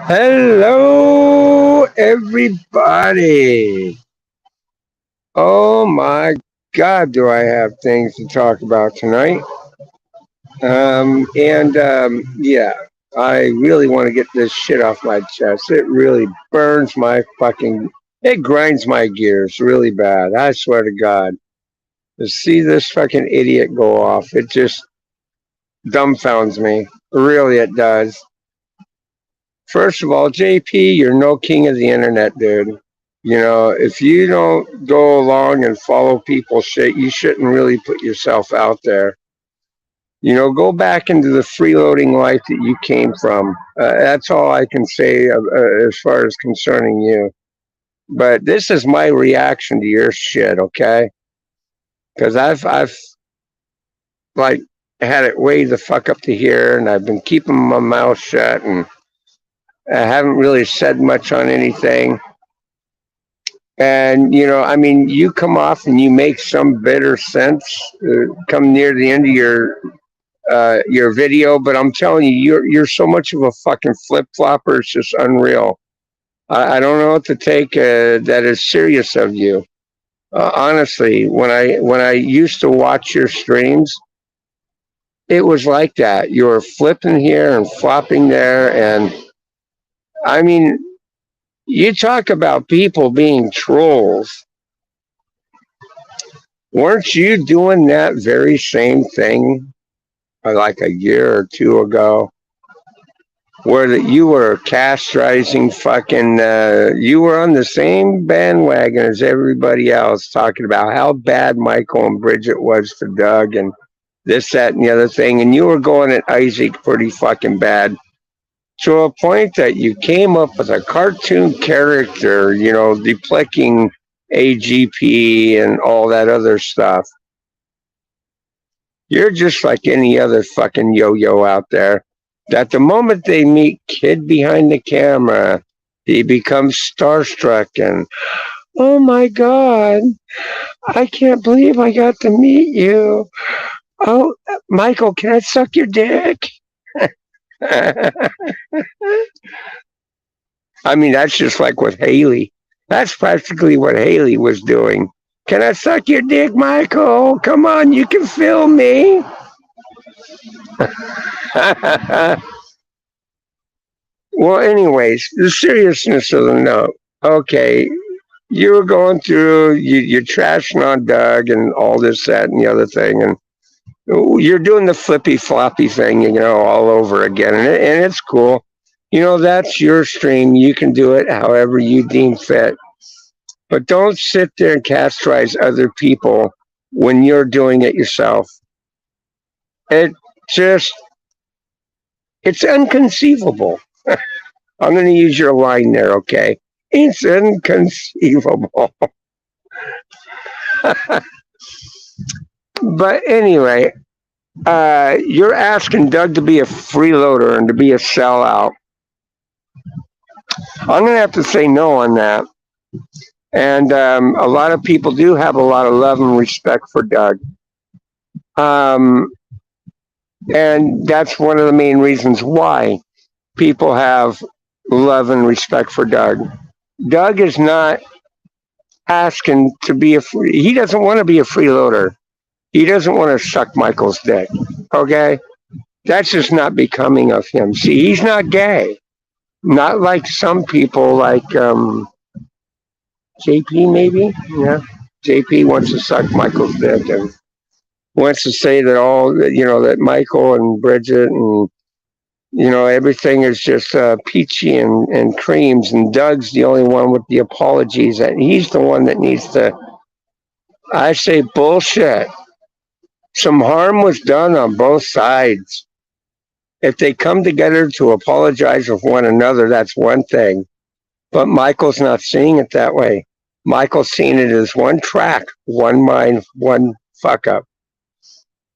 Hello, everybody. Oh my God, do I have things to talk about tonight? Yeah, I really want to get this shit off my chest. It really burns it grinds my gears really bad. I swear to God. To see this fucking idiot go off, it just dumbfounds me. Really, it does. First of all, JP, you're no king of the internet, dude. You know, if you don't go along and follow people's shit, you shouldn't really put yourself out there. You know, go back into the freeloading life that you came from. That's all I can say as far as concerning you. But this is my reaction to your shit, okay? Because I've like had it way the fuck up to here, and I've been keeping my mouth shut, and I haven't really said much on anything. And I mean, you come off and you make some bitter sense come near the end of your video, but I'm telling you, you're so much of a fucking flip flopper. It's just unreal. I don't know what to take that is serious of you. Honestly, when I used to watch your streams, it was like that. You were flipping here and flopping there, and I mean, you talk about people being trolls. Weren't you doing that very same thing like a year or two ago? Where that you were castrating fucking, you were on the same bandwagon as everybody else, talking about how bad Michael and Bridget was for Doug and this, that, and the other thing. And you were going at Isaac pretty fucking bad to a point that you came up with a cartoon character, depicting AGP and all that other stuff. You're just like any other fucking yo-yo out there. That the moment they meet Kid behind the camera, he becomes starstruck and, oh my God, I can't believe I got to meet you. Oh, Michael, can I suck your dick? I mean, that's just like with Haley. That's practically what Haley was doing. Can I suck your dick, Michael? Come on, you can feel me. Well, anyways, the seriousness of the note. Okay, you were going through, you're trashing on Doug and all this, that, and the other thing, and you're doing the flippy floppy thing, all over again, and it's cool. That's your stream. You can do it however you deem fit. But don't sit there and castrate other people when you're doing it yourself. It just, it's inconceivable. I'm going to use your line there, okay? It's inconceivable. But anyway, you're asking Doug to be a freeloader and to be a sellout. I'm going to have to say no on that. And a lot of people do have a lot of love and respect for Doug. And that's one of the main reasons why people have love and respect for Doug. Doug is not asking to be he doesn't want to be a freeloader. He doesn't want to suck Michael's dick. Okay? That's just not becoming of him. See, he's not gay. Not like some people like JP maybe. Yeah. JP wants to suck Michael's dick and wants to say that that Michael and Bridget and everything is just peachy and creams, and Doug's the only one with the apologies, and he's the one that needs to. I say bullshit. Some harm was done on both sides. If they come together to apologize with one another, that's one thing. But Michael's not seeing it that way. Michael's seeing it as one track, one mind, one fuck up.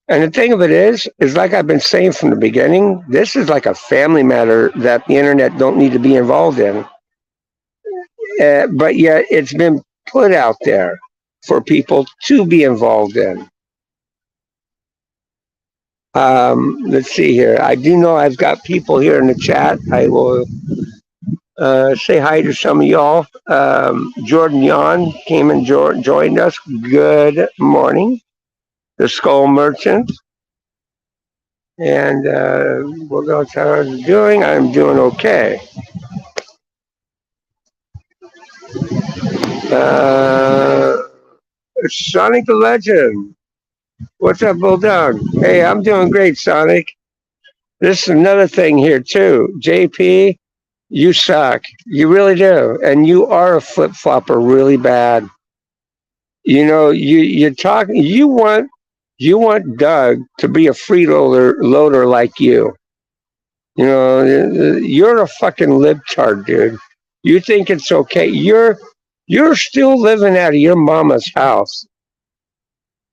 And the thing of it is like I've been saying from the beginning, this is like a family matter that the internet don't need to be involved in. But yet it's been put out there for people to be involved in. Let's see here. I do know I've got people here in the chat. I will Say hi to some of y'all. Jordan Yon came and joined us. Good morning. The Skull Merchant. And we're going to tell how I'm doing. I'm doing okay. Uh, Sonic the Legend. What's up, Bulldog? Hey, I'm doing great, Sonic. This is another thing here, too. JP, you suck. You really do. And you are a flip flopper really bad. You know, you're talking. You want Doug to be a freeloader like you. You know, you're a fucking libtard, dude. You think it's okay? You're still living out of your mama's house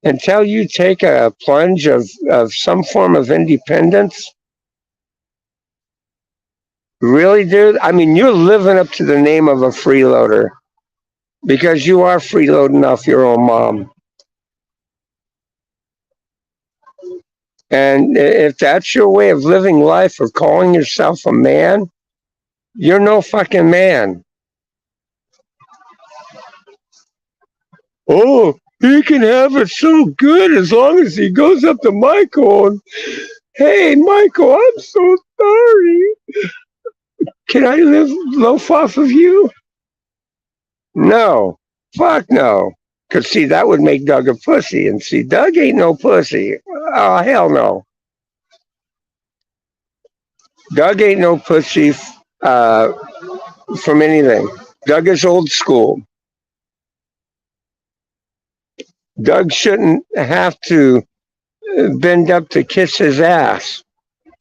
until you take a plunge of some form of independence. Really, dude? I mean, you're living up to the name of a freeloader because you are freeloading off your own mom. And if that's your way of living life or calling yourself a man, you're no fucking man. Oh, he can have it so good as long as he goes up to Michael and, hey, Michael, I'm so sorry. Can I live loaf off of you? No. Fuck no. Because, see, that would make Doug a pussy. And, see, Doug ain't no pussy. Oh, hell no. Doug ain't no pussy uh, from anything. Doug is old school. Doug shouldn't have to bend up to kiss his ass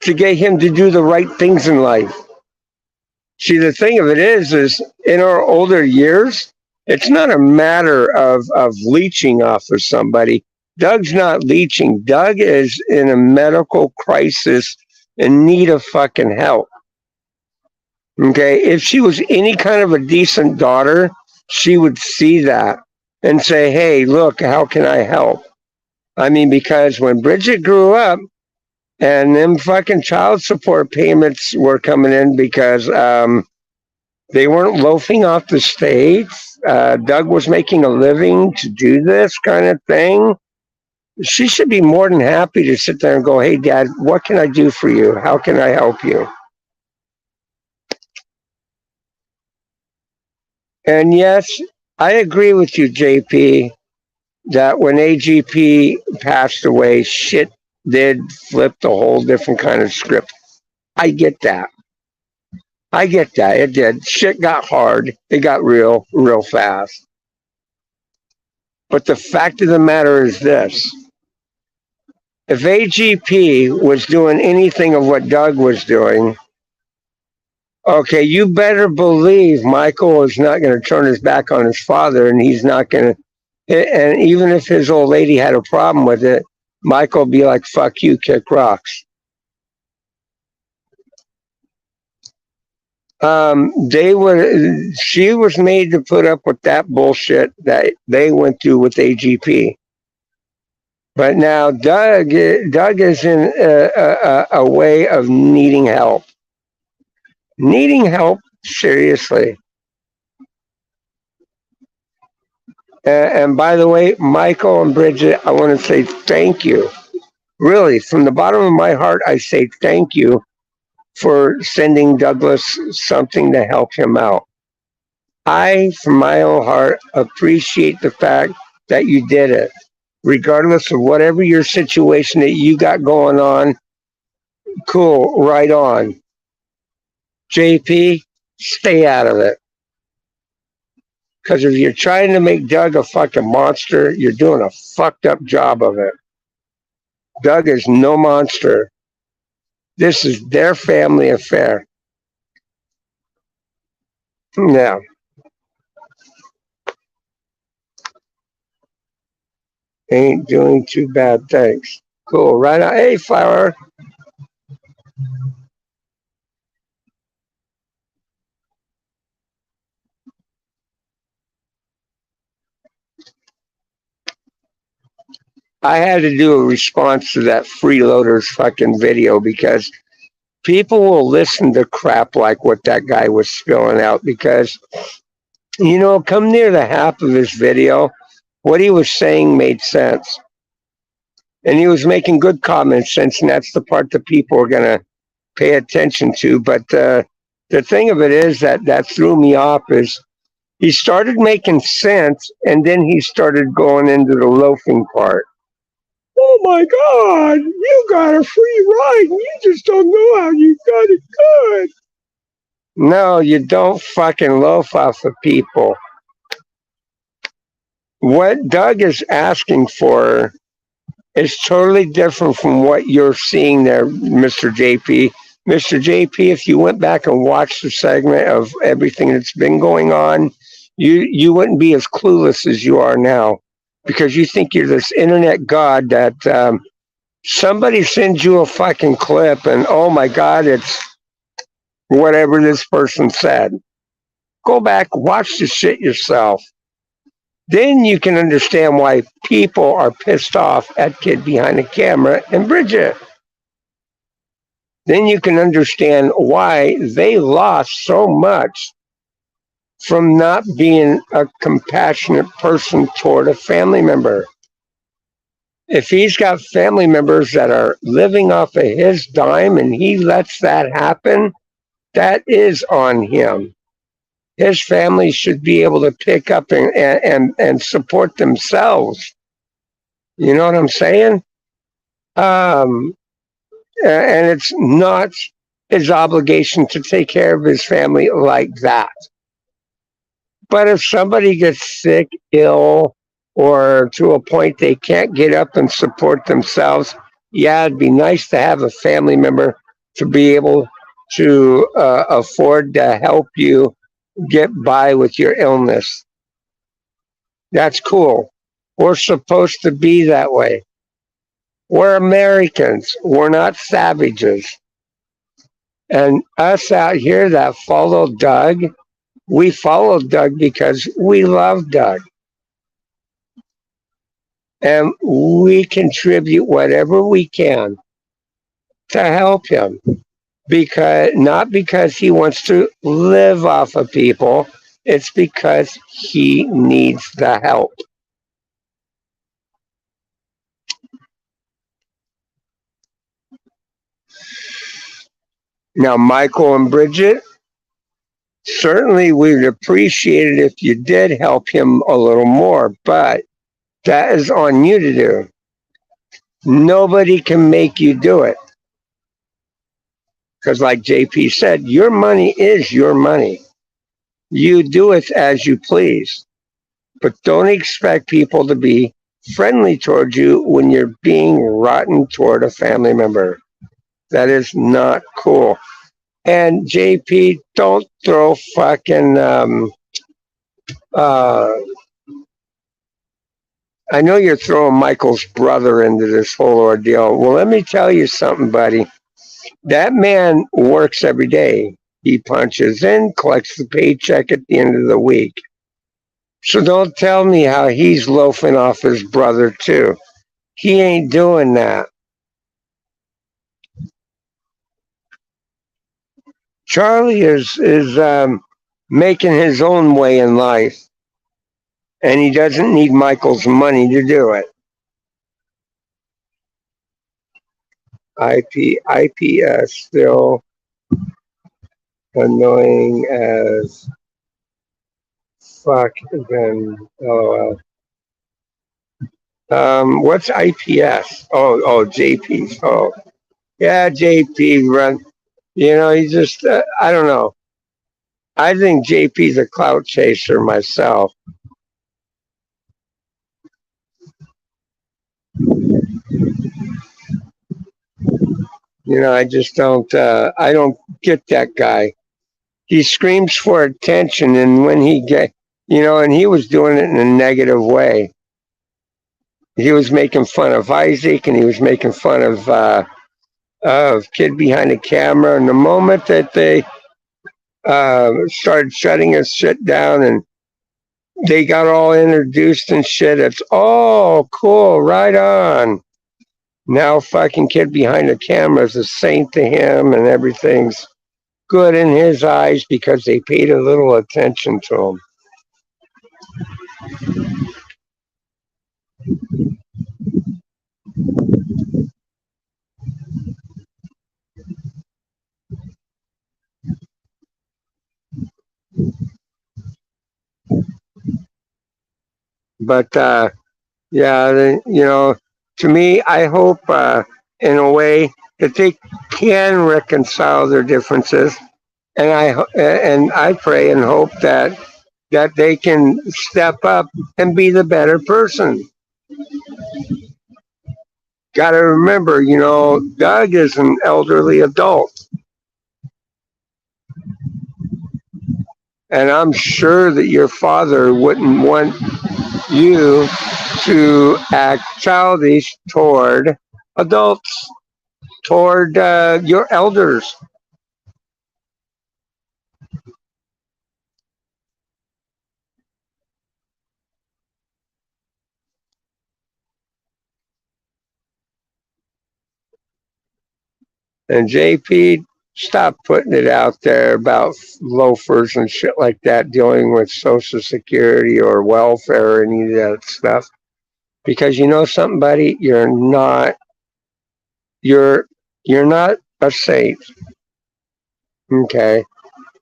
to get him to do the right things in life. See, the thing of it is in our older years, it's not a matter of leeching off of somebody. Doug's not leeching. Doug is in a medical crisis in need of fucking help. Okay. If she was any kind of a decent daughter, she would see that and say, hey, look, how can I help? I mean, because when Bridget grew up and them fucking child support payments were coming in because they weren't loafing off the states. Doug was making a living to do this kind of thing. She should be more than happy to sit there and go, hey, Dad, what can I do for you? How can I help you? And yes, I agree with you, JP, that when AGP passed away, shit did flip a whole different kind of script. I get that. I get that. It did. Shit got hard. It got real fast. But the fact of the matter is this. If AGP was doing anything of what Doug was doing, okay, you better believe Michael is not going to turn his back on his father, and he's not going to. And even if his old lady had a problem with it, Michael would be like, fuck you, kick rocks. She was made to put up with that bullshit that they went through with AGP. But now Doug is in a way of needing help. Needing help seriously. And by the way, Michael and Bridget, I want to say thank you. Really, from the bottom of my heart, I say thank you for sending Douglas something to help him out. I, from my own heart, appreciate the fact that you did it. Regardless of whatever your situation that you got going on, cool, right on. JP, stay out of it. Because if you're trying to make Doug a fucking monster, you're doing a fucked up job of it. Doug is no monster. This is their family affair. Now, ain't doing too bad, thanks. Cool, right on. Hey, Flower. I had to do a response to that freeloaders fucking video because people will listen to crap like what that guy was spilling out because, come near the half of his video, what he was saying made sense. And he was making good common sense, and that's the part that people are going to pay attention to. But the thing of it is that threw me off is he started making sense, and then he started going into the loafing part. Oh my God, you got a free ride, and you just don't know how you got it good. No, you don't fucking loaf off of people. What Doug is asking for is totally different from what you're seeing there, Mr. JP. Mr. JP, if you went back and watched the segment of everything that's been going on, you wouldn't be as clueless as you are now because you think you're this internet god that somebody sends you a fucking clip and oh my God, it's whatever this person said. Go back, watch the shit yourself. Then you can understand why people are pissed off at Kid Behind the Camera and Bridget. Then you can understand why they lost so much from not being a compassionate person toward a family member. If he's got family members that are living off of his dime and he lets that happen, that is on him. His family should be able to pick up and support themselves. You know what I'm saying? And it's not his obligation to take care of his family like that. But if somebody gets sick, ill, or to a point they can't get up and support themselves, yeah, it'd be nice to have a family member to be able to afford to help you get by with your illness. That's cool. We're supposed to be that way. We're Americans. We're not savages. And us out here that follow Doug, we follow Doug because we love Doug. And we contribute whatever we can to help him. Not because he wants to live off of people, it's because he needs the help. Now, Michael and Bridget, certainly we'd appreciate it if you did help him a little more, but that is on you to do. Nobody can make you do it. Because like JP said, your money is your money. You do it as you please. But don't expect people to be friendly toward you when you're being rotten toward a family member. That is not cool. And JP, don't throw fucking I know you're throwing Michael's brother into this whole ordeal. Well, let me tell you something, buddy. That man works every day. He punches in, collects the paycheck at the end of the week. So don't tell me how he's loafing off his brother too. He ain't doing that. Charlie is making his own way in life, and he doesn't need Michael's money to do it. IPS still annoying as fuck. Then LOL. What's IPS? Oh, JP. Oh, yeah, JP run. He just, I don't know. I think JP's a clout chaser myself. I just don't, I don't get that guy. He screams for attention, and when he and he was doing it in a negative way. He was making fun of Isaac, and he was making fun of Kid Behind the Camera. And the moment that they started shutting his shit down and they got all introduced and shit, it's cool, right on. Now fucking kid behind the camera is a saint to him and everything's good in his eyes because they paid a little attention to him. But yeah, to me, I hope in a way that they can reconcile their differences, and I pray and hope that they can step up and be the better person. Got to remember, Doug is an elderly adult, and I'm sure that your father wouldn't want you to act childish toward adults, toward your elders. And JP, stop putting it out there about loafers and shit like that dealing with Social Security or welfare or any of that stuff. Because you know something, buddy, you're you're not a saint. Okay.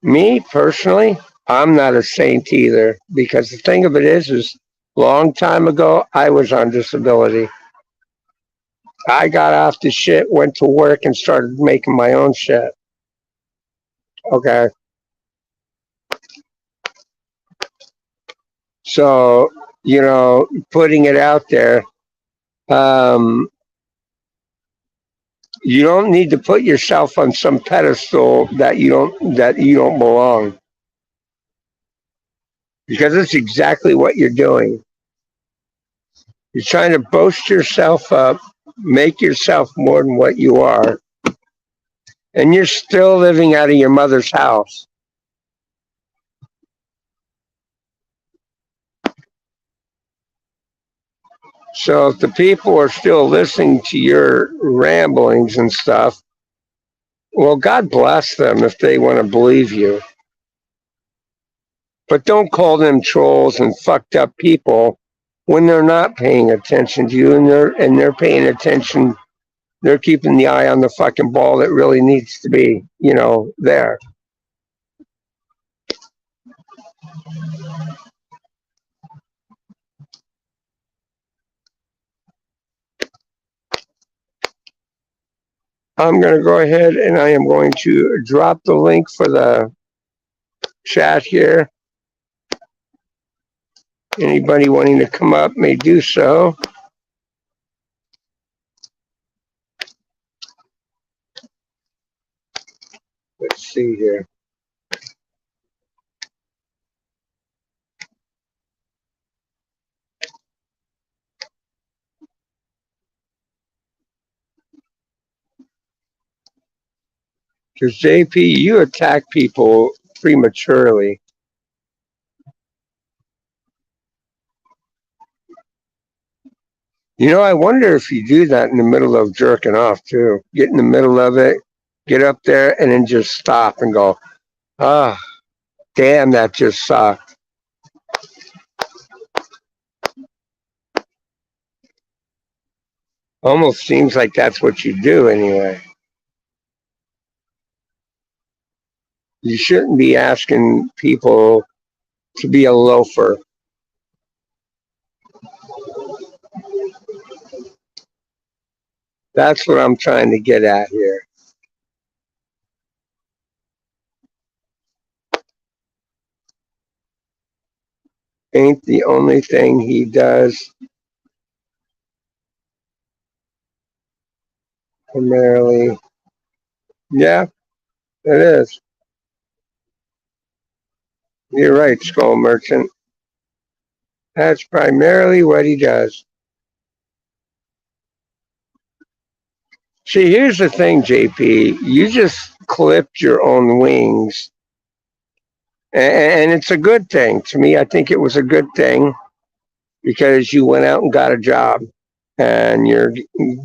Me personally, I'm not a saint either. Because the thing of it is long time ago I was on disability. I got off the shit, went to work and started making my own shit. Okay. So, putting it out there, um, you don't need to put yourself on some pedestal that you don't belong, because it's exactly what you're doing. You're trying to boast yourself up, make yourself more than what you are, and you're still living out of your mother's house. So if the people are still listening to your ramblings and stuff, well, God bless them if they want to believe you. But don't call them trolls and fucked up people when they're not paying attention to you, and they're paying attention. They're keeping the eye on the fucking ball that really needs to be, there. I'm going to go ahead and I am going to drop the link for the chat here. Anybody wanting to come up may do so. Let's see here. Because JP, you attack people prematurely. I wonder if you do that in the middle of jerking off too. Get in the middle of it, get up there, and then just stop and go, ah, damn, that just sucked. Almost seems like that's what you do anyway. You shouldn't be asking people to be a loafer. That's what I'm trying to get at here. Ain't the only thing he does primarily. Yeah, it is. You're right, Skull Merchant. That's primarily what he does. See, here's the thing, JP. You just clipped your own wings. And it's a good thing. To me, I think it was a good thing because you went out and got a job. and you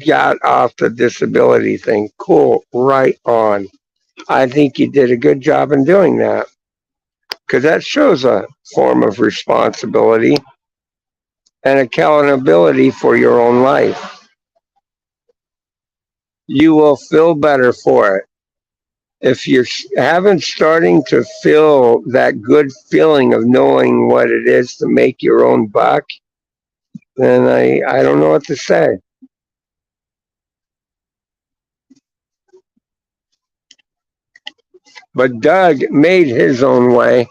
got off the disability thing. Cool, right on. I think you did a good job in doing that because that shows a form of responsibility and accountability for your own life. You will feel better for it. If you're haven't starting to feel that good feeling of knowing what it is to make your own buck, then I don't know what to say. But Doug made his own way.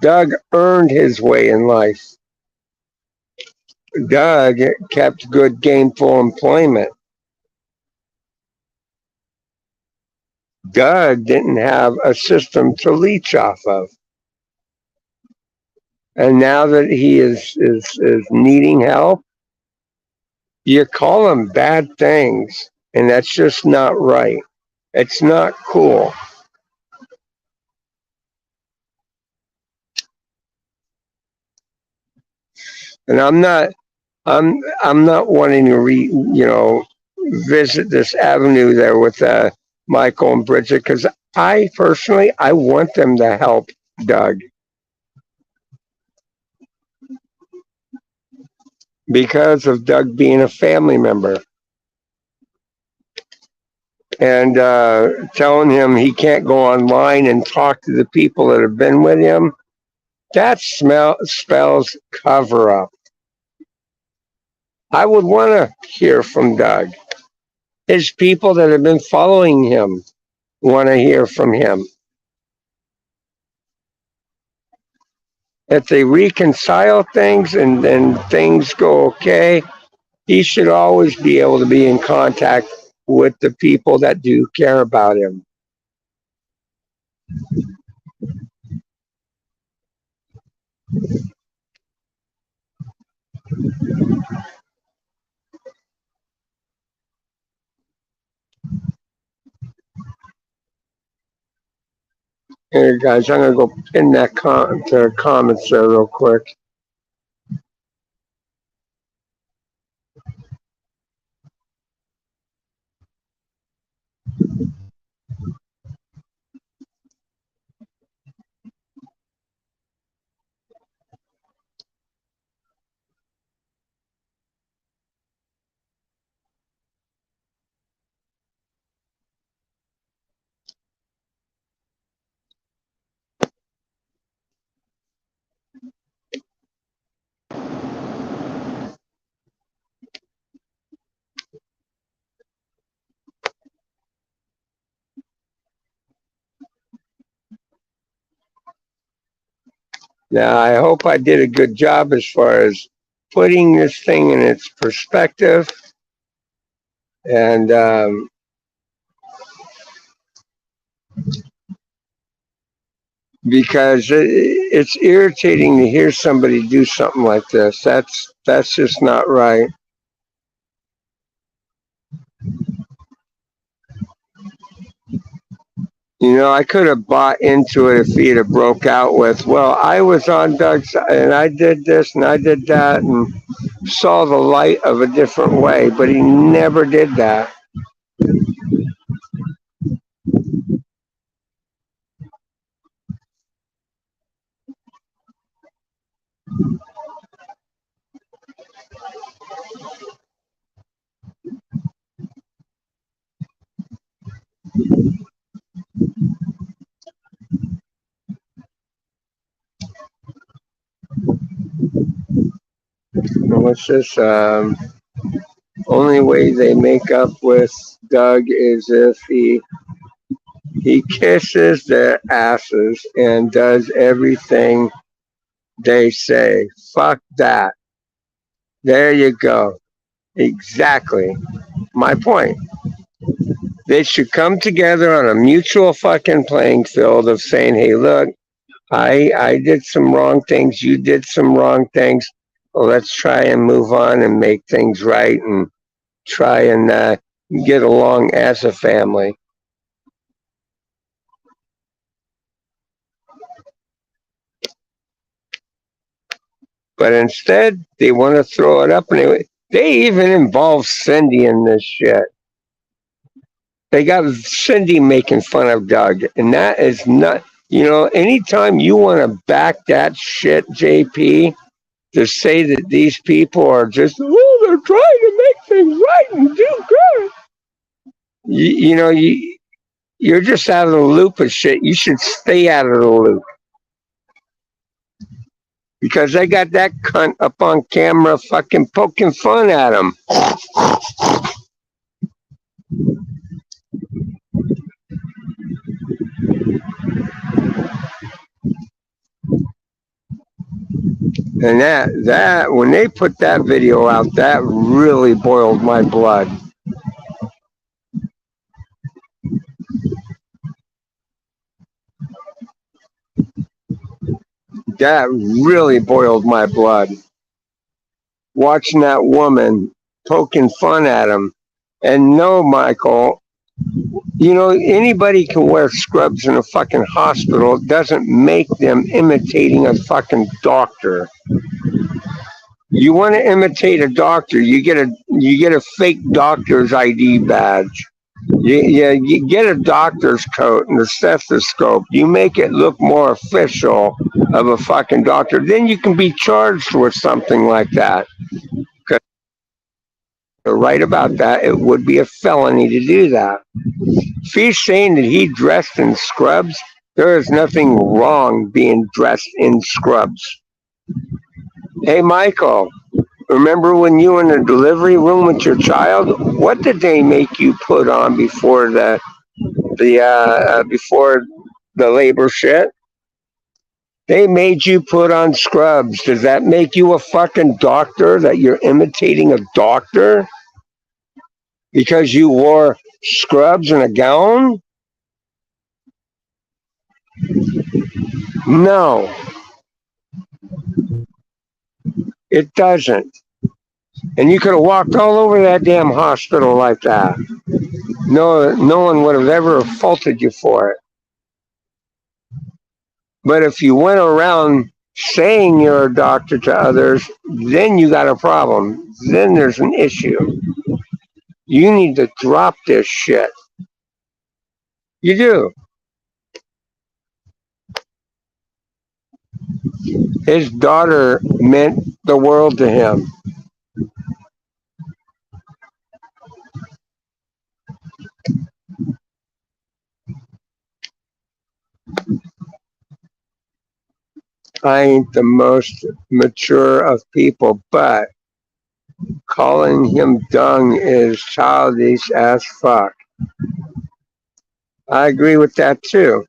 Doug earned his way in life. Doug kept good gainful employment. Doug didn't have a system to leech off of. And now that he is needing help, you call him bad things, and that's just not right. It's not cool. And I'm not wanting to visit this avenue there with Michael and Bridget because I personally I want them to help Doug because of Doug being a family member and telling him he can't go online and talk to the people that have been with him. That spells cover up. I would want to hear from Doug. His people that have been following him want to hear from him. If they reconcile things and things go okay, he should always be able to be in contact with the people that do care about him. Here, guys, I'm gonna go pin that to comments there real quick. Now, I hope I did a good job as far as putting this thing in its perspective. And because it's irritating to hear somebody do something like this. That's just not right. I could have bought into it if he'd have broke out with, well, I was on Doug's side and I did this and I did that and saw the light of a different way, but he never did that. What's this? Only way they make up with Doug is if he kisses their asses and does everything they say. Fuck that. There you go. Exactly my point. They should come together on a mutual fucking playing field of saying, hey, look, I did some wrong things. You did some wrong things. Well, let's try and move on and make things right and try and get along as a family. But instead, they want to throw it up and They even involve Cindy in this shit. They got Cindy making fun of Doug, and that is not. Anytime you want to back that shit, JP, to say that these people are just, they're trying to make things right and do good. You're just out of the loop of shit. You should stay out of the loop. Because they got that cunt up on camera fucking poking fun at him. And that when they put that video out, that really boiled my blood. That really boiled my blood. Watching that woman poking fun at him. And no, Michael, anybody can wear scrubs in a fucking hospital. It doesn't make them imitating a fucking doctor. You want to imitate a doctor, you get a fake doctor's ID badge. You get a doctor's coat and a stethoscope. You make it look more official of a fucking doctor. Then you can be charged with something like that. Because you're right about that. It would be a felony to do that. If he's saying that he dressed in scrubs, there is nothing wrong being dressed in scrubs. Hey, Michael, remember when you were in the delivery room with your child? What did they make you put on before before the labor shit? They made you put on scrubs. Does that make you a fucking doctor? That you're imitating a doctor because you wore scrubs and a gown? No, it doesn't. And you could have walked all over that damn hospital like that. No one would have ever faulted you for it. But if you went around saying you're a doctor to others, then you got a problem. Then there's an issue. You need to drop this shit. You do. His daughter meant the world to him. I ain't the most mature of people, but calling him dung is childish as fuck. I agree with that too.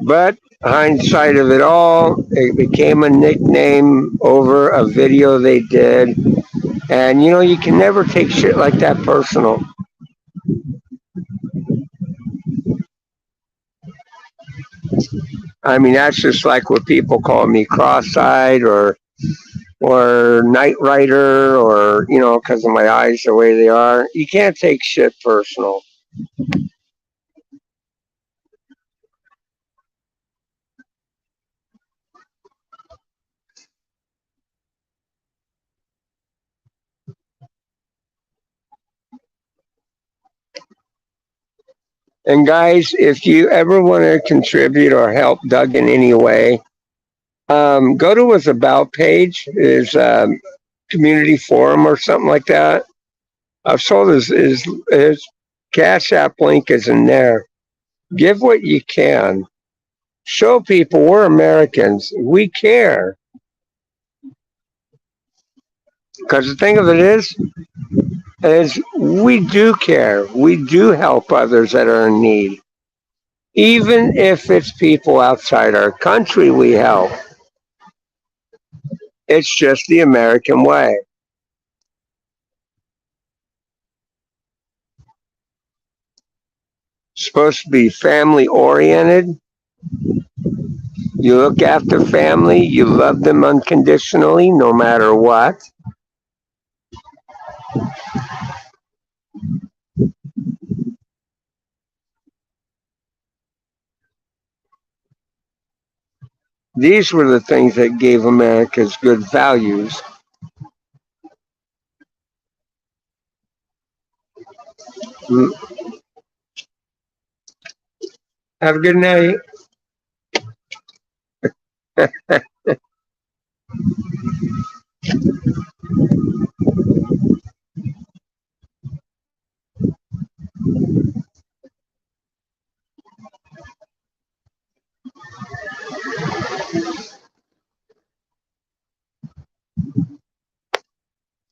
But hindsight of it all, it became a nickname over a video they did. And you can never take shit like that personal. I mean, that's just like what people call me cross-eyed or night rider or, because of my eyes the way they are. You can't take shit personal. And guys, if you ever want to contribute or help Doug in any way, go to his about page, his community forum or something like that. I've told his Cash App link is in there. Give what you can. Show people we're Americans. We care. Because the thing of it is we do care. We do help others that are in need. Even if it's people outside our country we help. It's just the American way. Supposed to be family oriented. You look after family, you love them unconditionally, no matter what. These were the things that gave America's good values. Mm. Have a good night.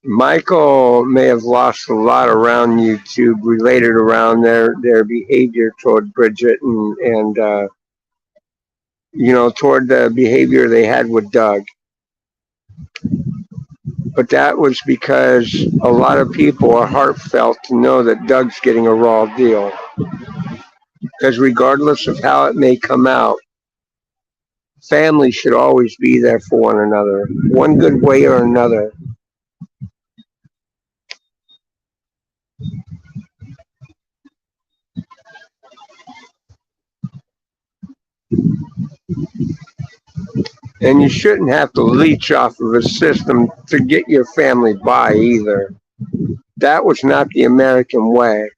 Michael may have lost a lot around YouTube related around their behavior toward Bridget and toward the behavior they had with Doug. But that was because a lot of people are heartfelt to know that Doug's getting a raw deal. Because regardless of how it may come out, family should always be there for one another, one good way or another. And you shouldn't have to leech off of a system to get your family by either. That was not the American way.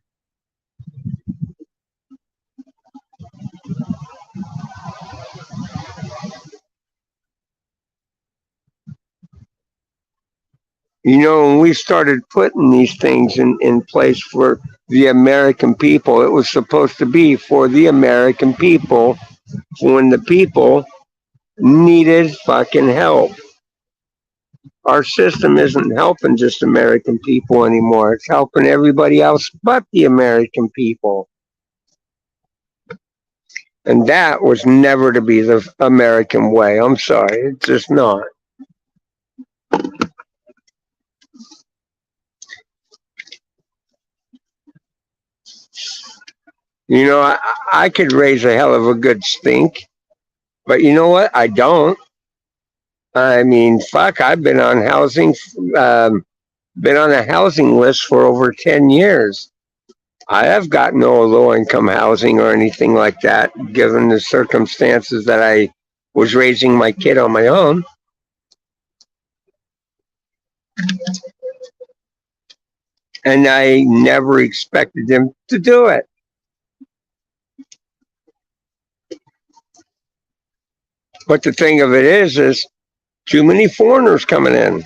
When we started putting these things in place for the American people, it was supposed to be for the American people when the people needed fucking help. Our system isn't helping just American people anymore. It's helping everybody else but the American people. And that was never to be the American way. I'm sorry. It's just not. I could raise a hell of a good stink, but you know what? I don't. I mean, fuck, I've been on a housing list for over 10 years. I have got no low income housing or anything like that, given the circumstances that I was raising my kid on my own. And I never expected him to do it. But the thing of it is too many foreigners coming in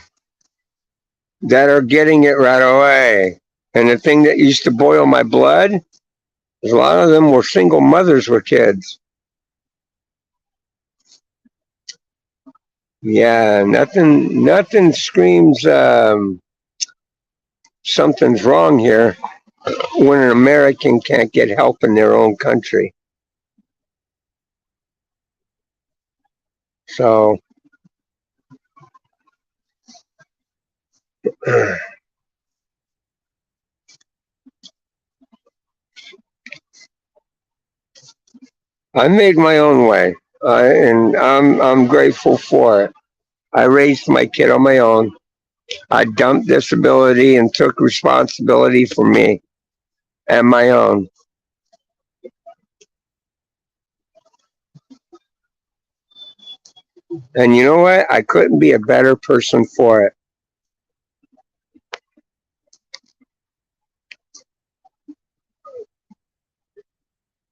that are getting it right away. And the thing that used to boil my blood is a lot of them were single mothers with kids. Yeah, nothing screams something's wrong here when an American can't get help in their own country. So I made my own way, and I'm grateful for it. I raised my kid on my own. I dumped disability and took responsibility for me and my own. And you know what? I couldn't be a better person for it.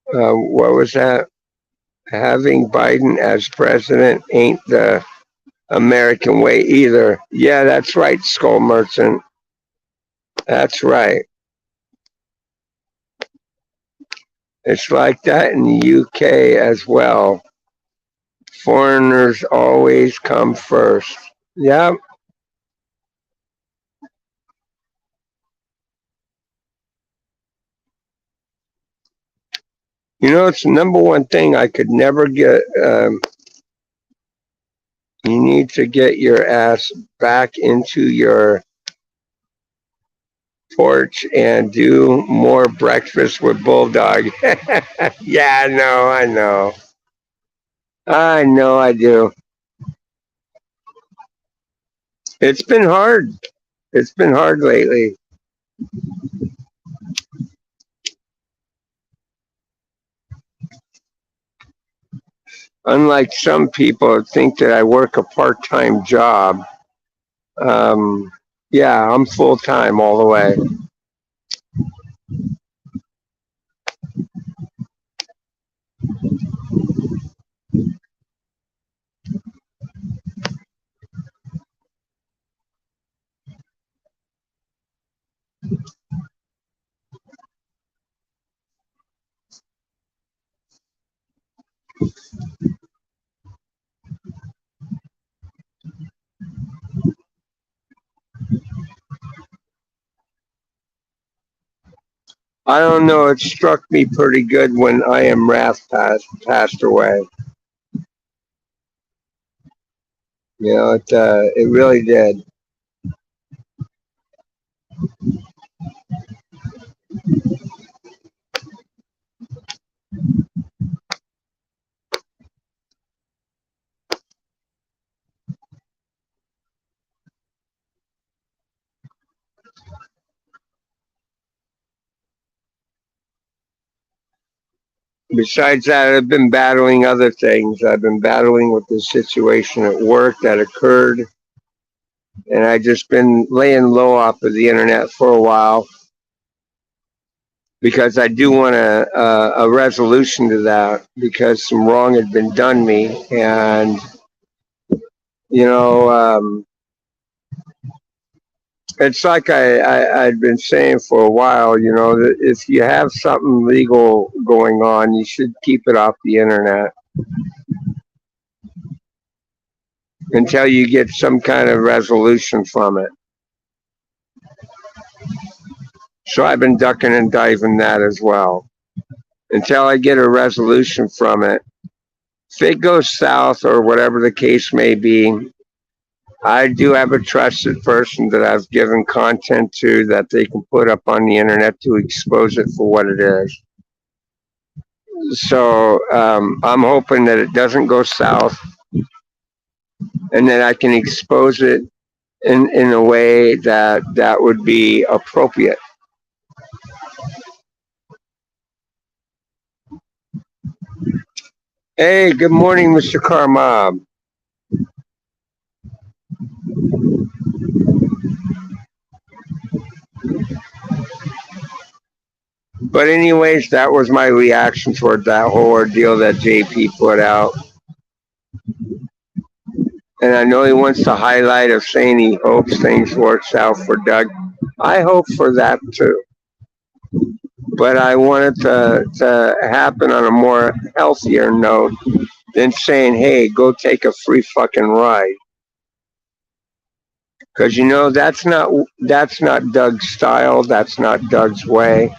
What was that? Having Biden as president ain't the American way either. Yeah, that's right, Skull Merchant. That's right. It's like that in the UK as well. Foreigners always come first. Yep. It's the number one thing I could never get. You need to get your ass back into your porch and do more breakfast with Bulldog. Yeah, I know. I know I do. It's been hard. It's been hard lately. Unlike some people think that I work a part-time job. Um, yeah, I'm full-time all the way. I don't know. It struck me pretty good when I Am Wrath passed away. You know, it really did. Besides that, I've been battling other things. I've been battling with the situation at work that occurred, and I just been laying low off of the internet for a while because I do want a resolution to that because some wrong had been done me, and you know, it's like I'd been saying for a while. You know, that if you have something legal going on, you should keep it off the internet until you get some kind of resolution from it. So I've been ducking and diving that as well until I get a resolution from it. If it goes south or whatever the case may be, I do have a trusted person that I've given content to that they can put up on the internet to expose it for what it is. So I'm hoping that it doesn't go south and that I can expose it in a way that would be appropriate. Hey, good morning, Mr. Karmab. But anyways, that was my reaction toward that whole ordeal that JP put out. And I know he wants to highlight of saying he hopes things works out for Doug. I hope for that too. But I want it to happen on a more healthier note than saying, hey, go take a free fucking ride. Because you know that's not Doug's style. That's not Doug's way.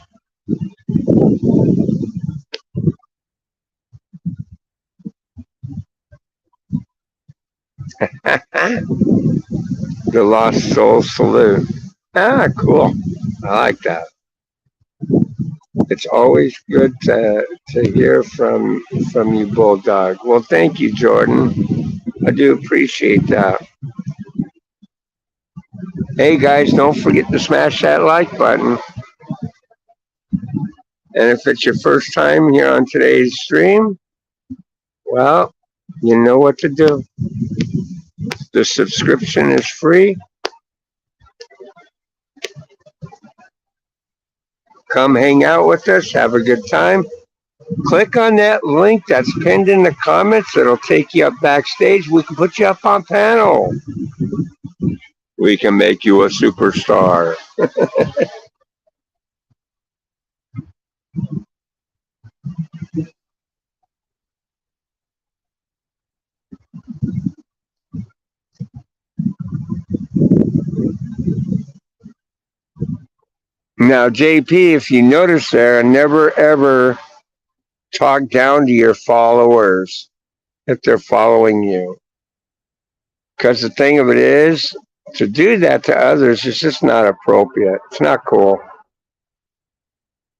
The Lost Soul Salute. Ah, cool. I like that. It's always good to hear from you, Bulldog. Well, thank you, Jordan. I do appreciate that. Hey guys, don't forget to smash that like button. And if it's your first time here on today's stream, well, you know what to do. The subscription is free. Come hang out with us, have a good time. Click on that link that's pinned in the comments. It'll take you up backstage. We can put you up on panel. We can make you a superstar. Now, JP, if you notice there, never ever talk down to your followers if they're following you. Because the thing of it is, to do that to others is just not appropriate. It's not cool.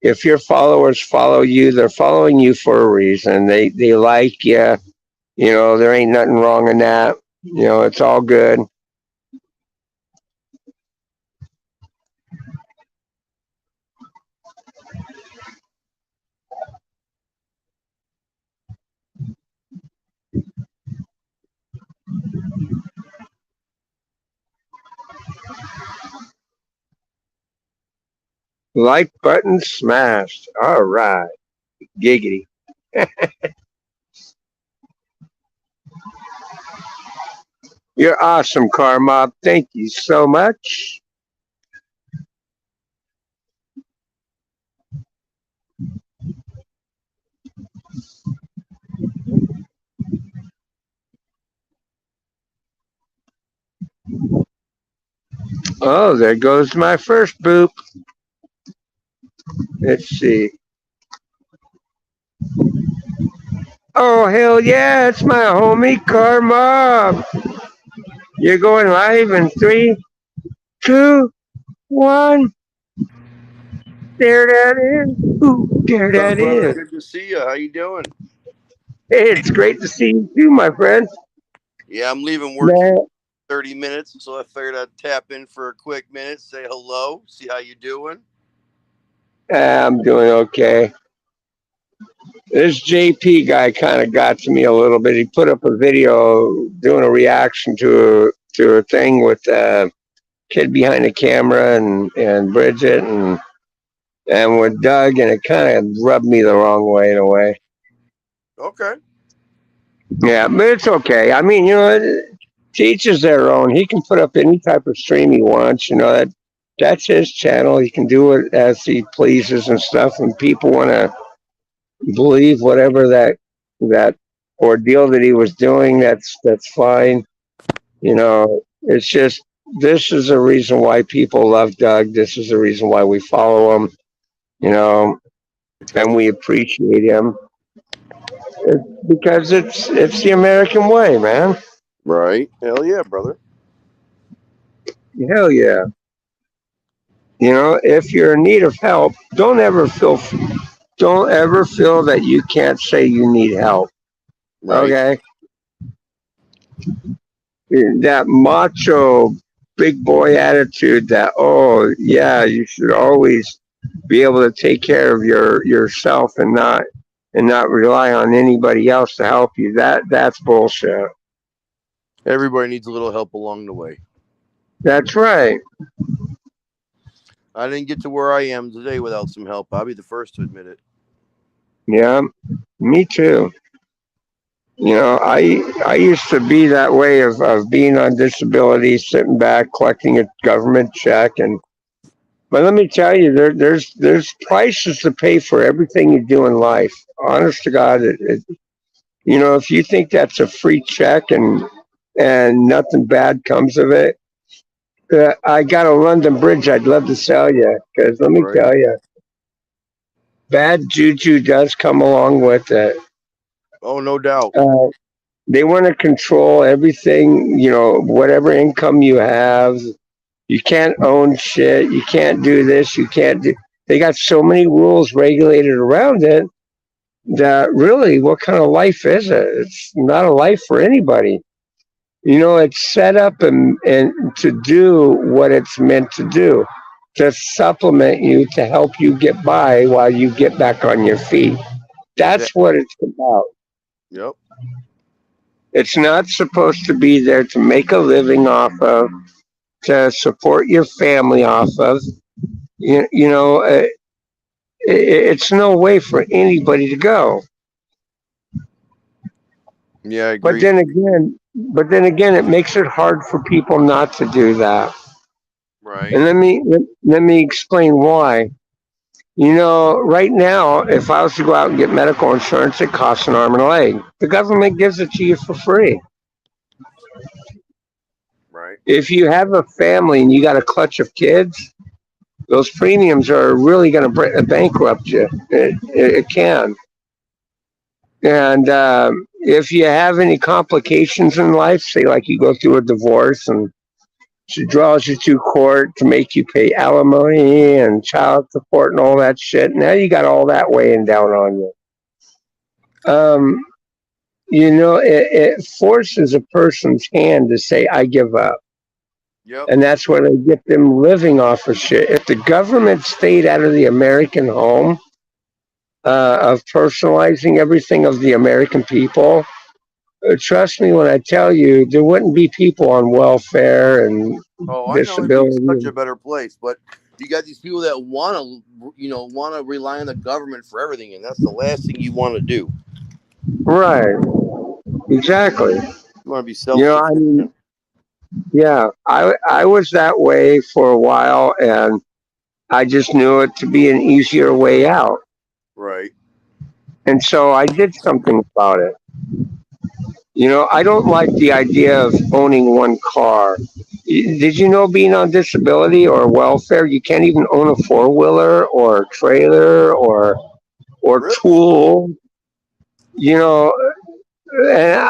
If your followers follow you, they're following you for a reason. They like you. You know, there ain't nothing wrong in that. You know, it's all good. Like button smashed. All right. Giggity. You're awesome, Karma. Thank you so much. Oh, there goes my first boop. Let's see. Oh, hell yeah, it's my homie Karma. You're going live in three, two, one. There that is. Ooh, there What's up, that brother? is. Good to see you. How you doing? Hey, it's great to see you too, my friend. Yeah, I'm leaving work here Man, in 30 minutes, so I figured I'd tap in for a quick minute, say hello, see how you doing. I'm doing okay. This JP guy kind of got to me a little bit. He put up a video doing a reaction to a thing with kid behind the camera and Bridget and with Doug, and it kind of rubbed me the wrong way in a way. Okay. Yeah, but it's okay. I mean, to each is their own. He can put up any type of stream he wants. That's his channel. He can do it as he pleases and stuff. And people want to believe whatever that ordeal that he was doing. That's fine. It's just this is the reason why people love Doug. This is the reason why we follow him. You know, and we appreciate him. Because it's the American way, man. Right. Hell yeah, brother. Hell yeah. If you're in need of help, don't ever feel that you can't say you need help. Right. Okay? That macho big boy attitude that, oh yeah, you should always be able to take care of yourself and not rely on anybody else to help you. That's bullshit. Everybody needs a little help along the way. That's right. I didn't get to where I am today without some help. I'll be the first to admit it. Yeah, me too. I used to be that way of being on disability, sitting back, collecting a government check, but let me tell you, there's prices to pay for everything you do in life. Honest to God, if you think that's a free check and nothing bad comes of it, I got a London Bridge I'd love to sell you because let me Right. tell you, bad juju does come along with it. Oh, no doubt. Uh, they want to control everything, whatever income you have. You can't own shit. You can't do this. You can't do. They got so many rules regulated around it that really, what kind of life is it? It's not a life for anybody. It's set up and to do what it's meant to do, to supplement you, to help you get by while you get back on your feet. That's Exactly. what it's about. Yep. It's not supposed to be there to make a living off of, to support your family off of. It's no way for anybody to go. Yeah, I But agree. then again, it makes it hard for people not to do that. Right. And let me explain why. Right now, if I was to go out and get medical insurance, it costs an arm and a leg. The government gives it to you for free. Right. If you have a family and you got a clutch of kids, those premiums are really going to bankrupt you. It can. And if you have any complications in life, say like you go through a divorce and she draws you to court to make you pay alimony and child support and all that shit, now you got all that weighing down on you. Um, it forces a person's hand to say, I give up. Yep. And that's where they get them living off of shit. If the government stayed out of the American home, of personalizing everything of the American people, trust me when I tell you, there wouldn't be people on welfare and Oh, I know it'd be such disability. a better place, but you got these people that want to rely on the government for everything, and that's the last thing you want to do. Right, exactly. You want to be I self-sufficient. mean, yeah, I was that way for a while, and I just knew it to be an easier way out. Right. And so I did something about it. I don't like the idea of owning one car. Did you know being on disability or welfare, you can't even own a four wheeler or trailer or Really? tool? You know, and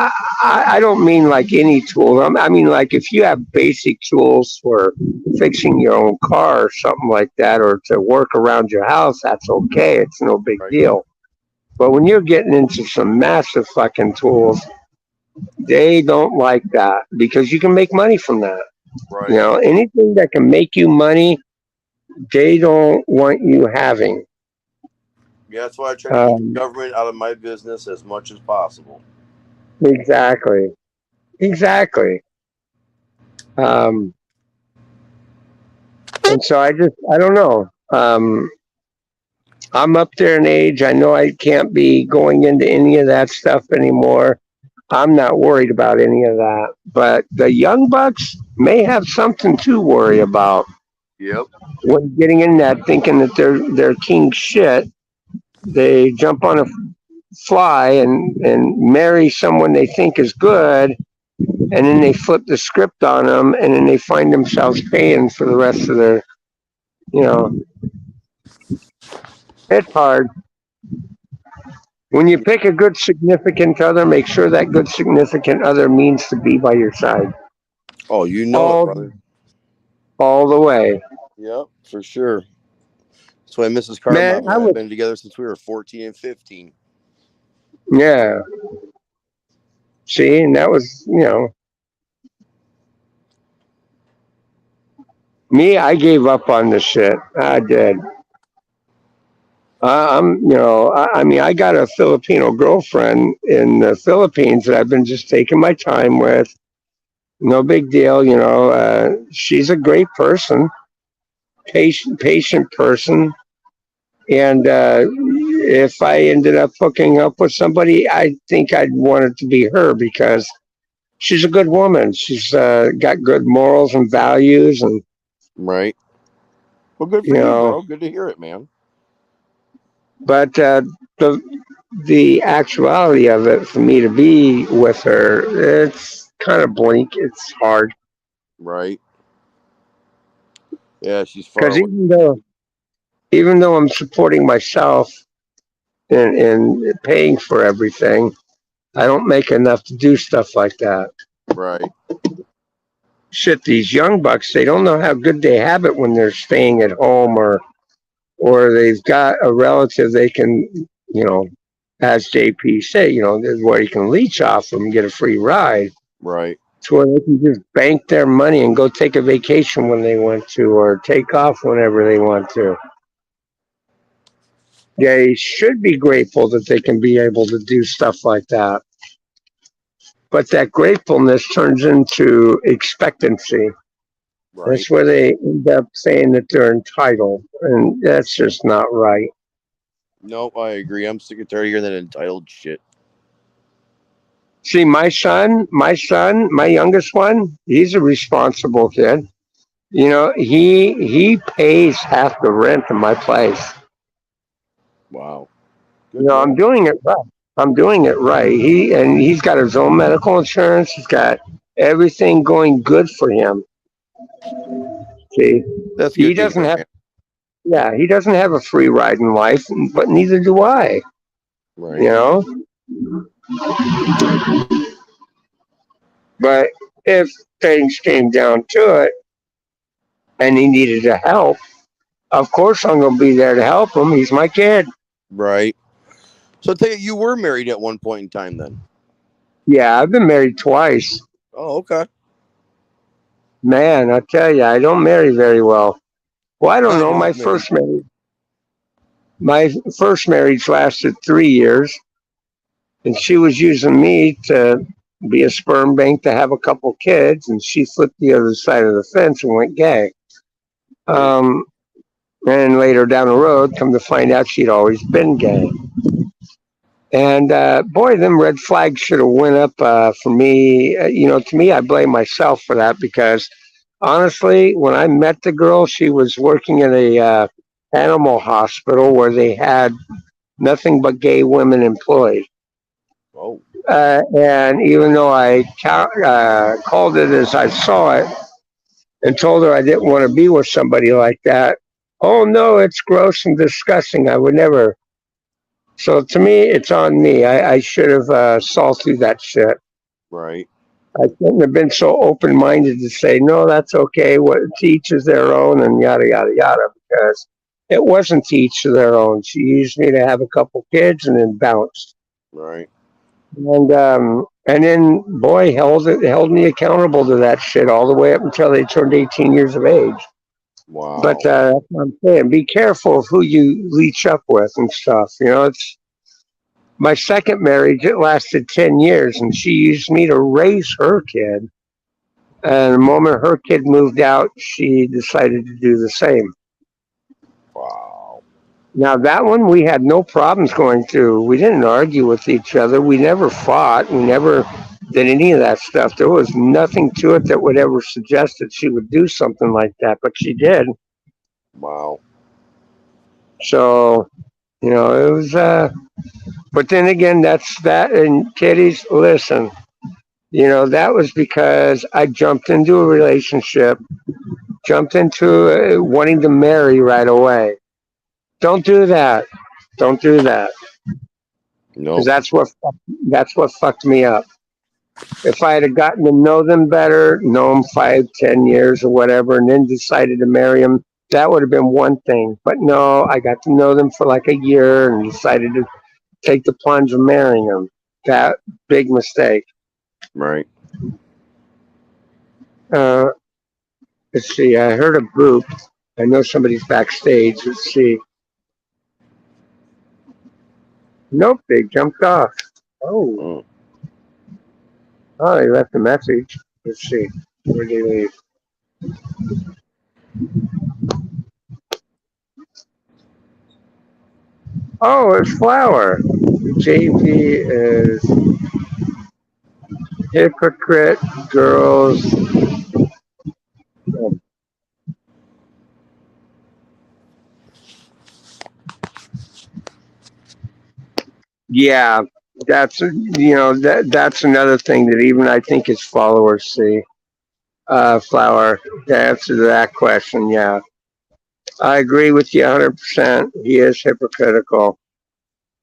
I don't mean like any tool. I mean like if you have basic tools for fixing your own car or something like that, or to work around your house, that's okay. It's no big Right. deal. But when you're getting into some massive fucking tools, they don't like that because you can make money from that. Right. Anything that can make you money, they don't want you having. Yeah, that's why I try to keep the Um, government out of my business as much as possible. exactly. Exactly. Um, and so I don't know. I'm up there in age. I know I can't be going into any of that stuff anymore. I'm not worried about any of that. But the young bucks may have something to worry about Yep. when getting in that, thinking that they're king shit. They jump on a fly and marry someone they think is good, and then they flip the script on them, and then they find themselves paying for the rest of their, you know, it's hard. When you pick a good significant other, make sure that good significant other means to be by your side Oh, you know it, all brother. all the way. Yep, for sure. That's why Mrs. Man, Cardamom and I I have would, been together since we were 14 and 15. yeah. See, and that was, me. I gave up on the shit. I did. I mean, I got a Filipino girlfriend in the Philippines that I've been just taking my time with. No big deal. She's a great person, patient person. And if I ended up hooking up with somebody, I think I'd want it to be her because she's a good woman. She's got good morals and values, and Right. Well, good you for you, know. bro. Good to hear it, man. But the the actuality of it for me to be with her, it's kind of bleak. It's hard Right. Yeah, she's far because away. even though I'm supporting myself and paying for everything, I don't make enough to do stuff like that. Right. Shit, these young bucks, they don't know how good they have it when they're staying at home or they've got a relative they can, you know, as JP say, there's where you can leech off them and get a free ride. Right. To where they can just bank their money and go take a vacation when they want to or take off whenever they want to. They should be grateful that they can be able to do stuff like that. But that gratefulness turns into expectancy. Right. That's where they end up saying that they're entitled, and that's just not right. Nope, I agree. I'm sick and tired of hearing that entitled shit. See, my youngest one, he's a responsible kid. He pays half the rent of my place. Wow. Good I'm man. doing it right. I'm doing it right. He's got his own medical insurance. He's got everything going good for him. See, That's he good to doesn't hear, have. man. Yeah, he doesn't have a free ride in life, but neither do I. You Right. know, but if things came down to it and he needed a help, of course I'm going to be there to help him. He's my kid. Right. So I take it you were married at one point in time then. Yeah, I've been married twice. Oh, okay. Man, I tell you, I don't marry very well. Well, I don't I know. don't marry. My first marriage lasted 3 years, and she was using me to be a sperm bank to have a couple kids, and she flipped the other side of the fence and went gay. Um, and later down the road, come to find out she'd always been gay. And boy, them red flags should have went up for me. To me, I blame myself for that because honestly, when I met the girl, she was working at a animal hospital where they had nothing but gay women employed. Oh, And even though I called it as I saw it and told her I didn't want to be with somebody like that, oh no, it's gross and disgusting. I would never. So to me, it's on me. I should have saw through that shit. right, I shouldn't have been so open minded to say, no, that's okay. What to each is their own and yada, yada, yada, because it wasn't to each of their own. She used me to have a couple kids and then bounced. right. And then, boy, held me accountable to that shit all the way up until they turned 18 years of age. Wow. But that's what I'm saying. Be careful of who you leech up with and stuff. You know, it's my second marriage. It lasted 10 years, and she used me to raise her kid. And the moment her kid moved out, she decided to do the same. Wow. Now, that one we had no problems going through. We didn't argue with each other. We never fought. We never did any of that stuff. There was nothing to it that would ever suggest that she would do something like that, but she did. Wow. So, it was, but then again, that's that. And kiddies, listen, that was because I jumped into a relationship, jumped into wanting to marry right away. Don't do that. Don't do that. Because Nope. that's what fucked me up. If I had gotten to know them better, know them 5, 10 years or whatever, and then decided to marry them, that would have been one thing. But no, I got to know them for like a year and decided to take the plunge of marrying them. That big mistake. Right. Uh, let's see. I heard a boop. I know somebody's backstage. Let's see. Nope, they jumped off. Oh, Mm. oh, they left a message. Let's see. Where did they leave? Oh, it's Flower. JP is hypocrite girls. Yeah, that's another thing that even I think his followers see. Flower. To answer to that question, yeah, I agree with you 100%. He is hypocritical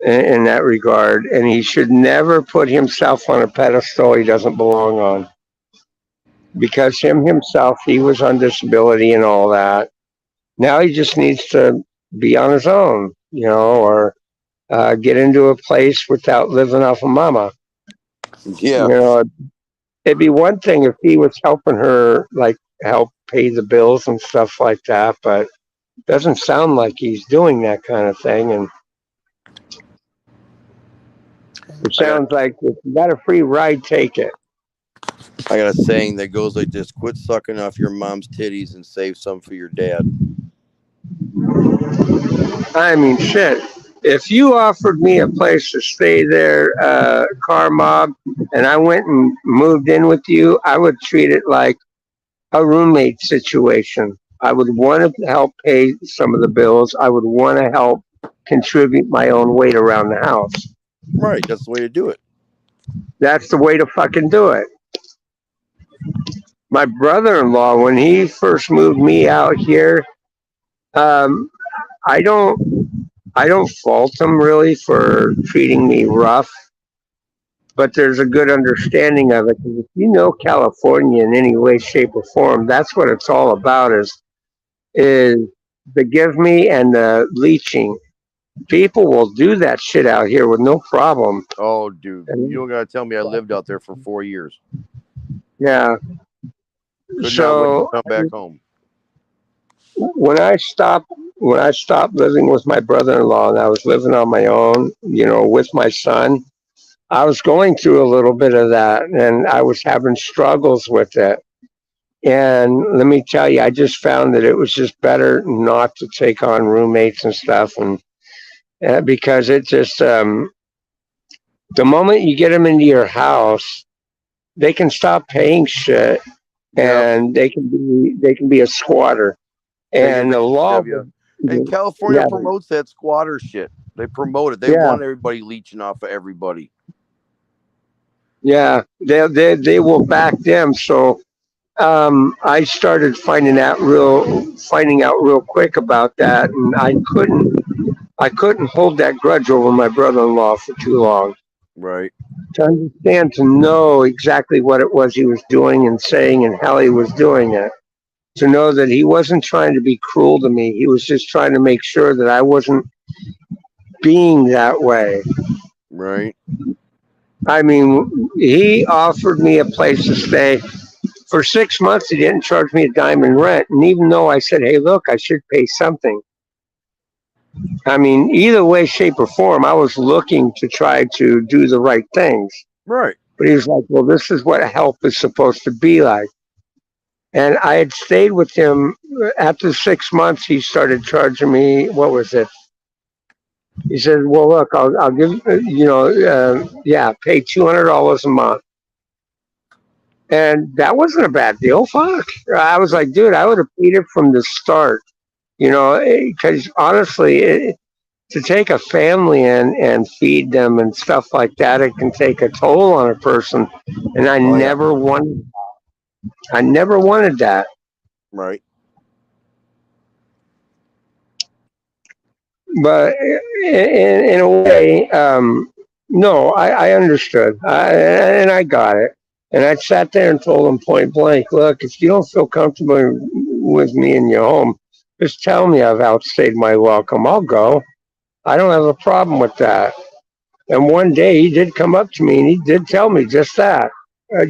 in that regard, and he should never put himself on a pedestal he doesn't belong on. Because him himself, he was on disability and all that. Now he just needs to be on his own, or get into a place without living off of mama. Yeah. You know, it'd be one thing if he was helping her, like help pay the bills and stuff like that, but it doesn't sound like he's doing that kind of thing. And it sounds like if you got a free ride, take it. I got a saying that goes like this: quit sucking off your mom's titties and save some for your dad. I mean, shit. If you offered me a place to stay there, car mob, and I went and moved in with you, I would treat it like a roommate situation. I would want to help pay some of the bills. I would want to help contribute my own weight around the house. Right. That's the way to do it. That's the way to fucking do it. My brother-in-law, when he first moved me out here, um, I don't fault him really for treating me rough, but there's a good understanding of it. If you know California in any way, shape, or form, that's what it's all about. Is the give me and the leeching. People will do that shit out here with no problem. Oh, dude, you And don't gotta tell me I lived out there for 4 years. yeah, Could not wait to so come back home. when I stopped living with my brother-in-law and I was living on my own, with my son, I was going through a little bit of that and I was having struggles with it. And let me tell you, I just found that it was just better not to take on roommates and stuff, and because it just the moment you get them into your house, they can stop paying shit, Yeah. and they can be a squatter, Take and the advantage law. of you. And California Yeah, promotes that squatter shit. They promote it. They Yeah. want everybody leeching off of everybody. Yeah, they will back them. So I started finding out real quick about that, and I couldn't hold that grudge over my brother-in-law for too long. Right. To understand, to know exactly what it was he was doing and saying, and how he was doing it. To know that he wasn't trying to be cruel to me. He was just trying to make sure that I wasn't being that way. Right. I mean, he offered me a place to stay. For 6 months, he didn't charge me a dime in rent. And even though I said, hey, look, I should pay something. I mean, either way, shape, or form, I was looking to try to do the right things. Right. But he was like, well, this is what help is supposed to be like. And I had stayed with him. After 6 months, he started charging me, what was it? He said, well, look, I'll give, pay $200 a month. And that wasn't a bad deal. Fuck. I was like, dude, I would have paid it from the start, because honestly, to take a family in and feed them and stuff like that, it can take a toll on a person. And I never wanted that. Right. But in a way, no, I understood. And I got it. And I sat there and told him point blank, look, if you don't feel comfortable with me in your home, just tell me I've outstayed my welcome. I'll go. I don't have a problem with that. And one day he did come up to me and he did tell me just that.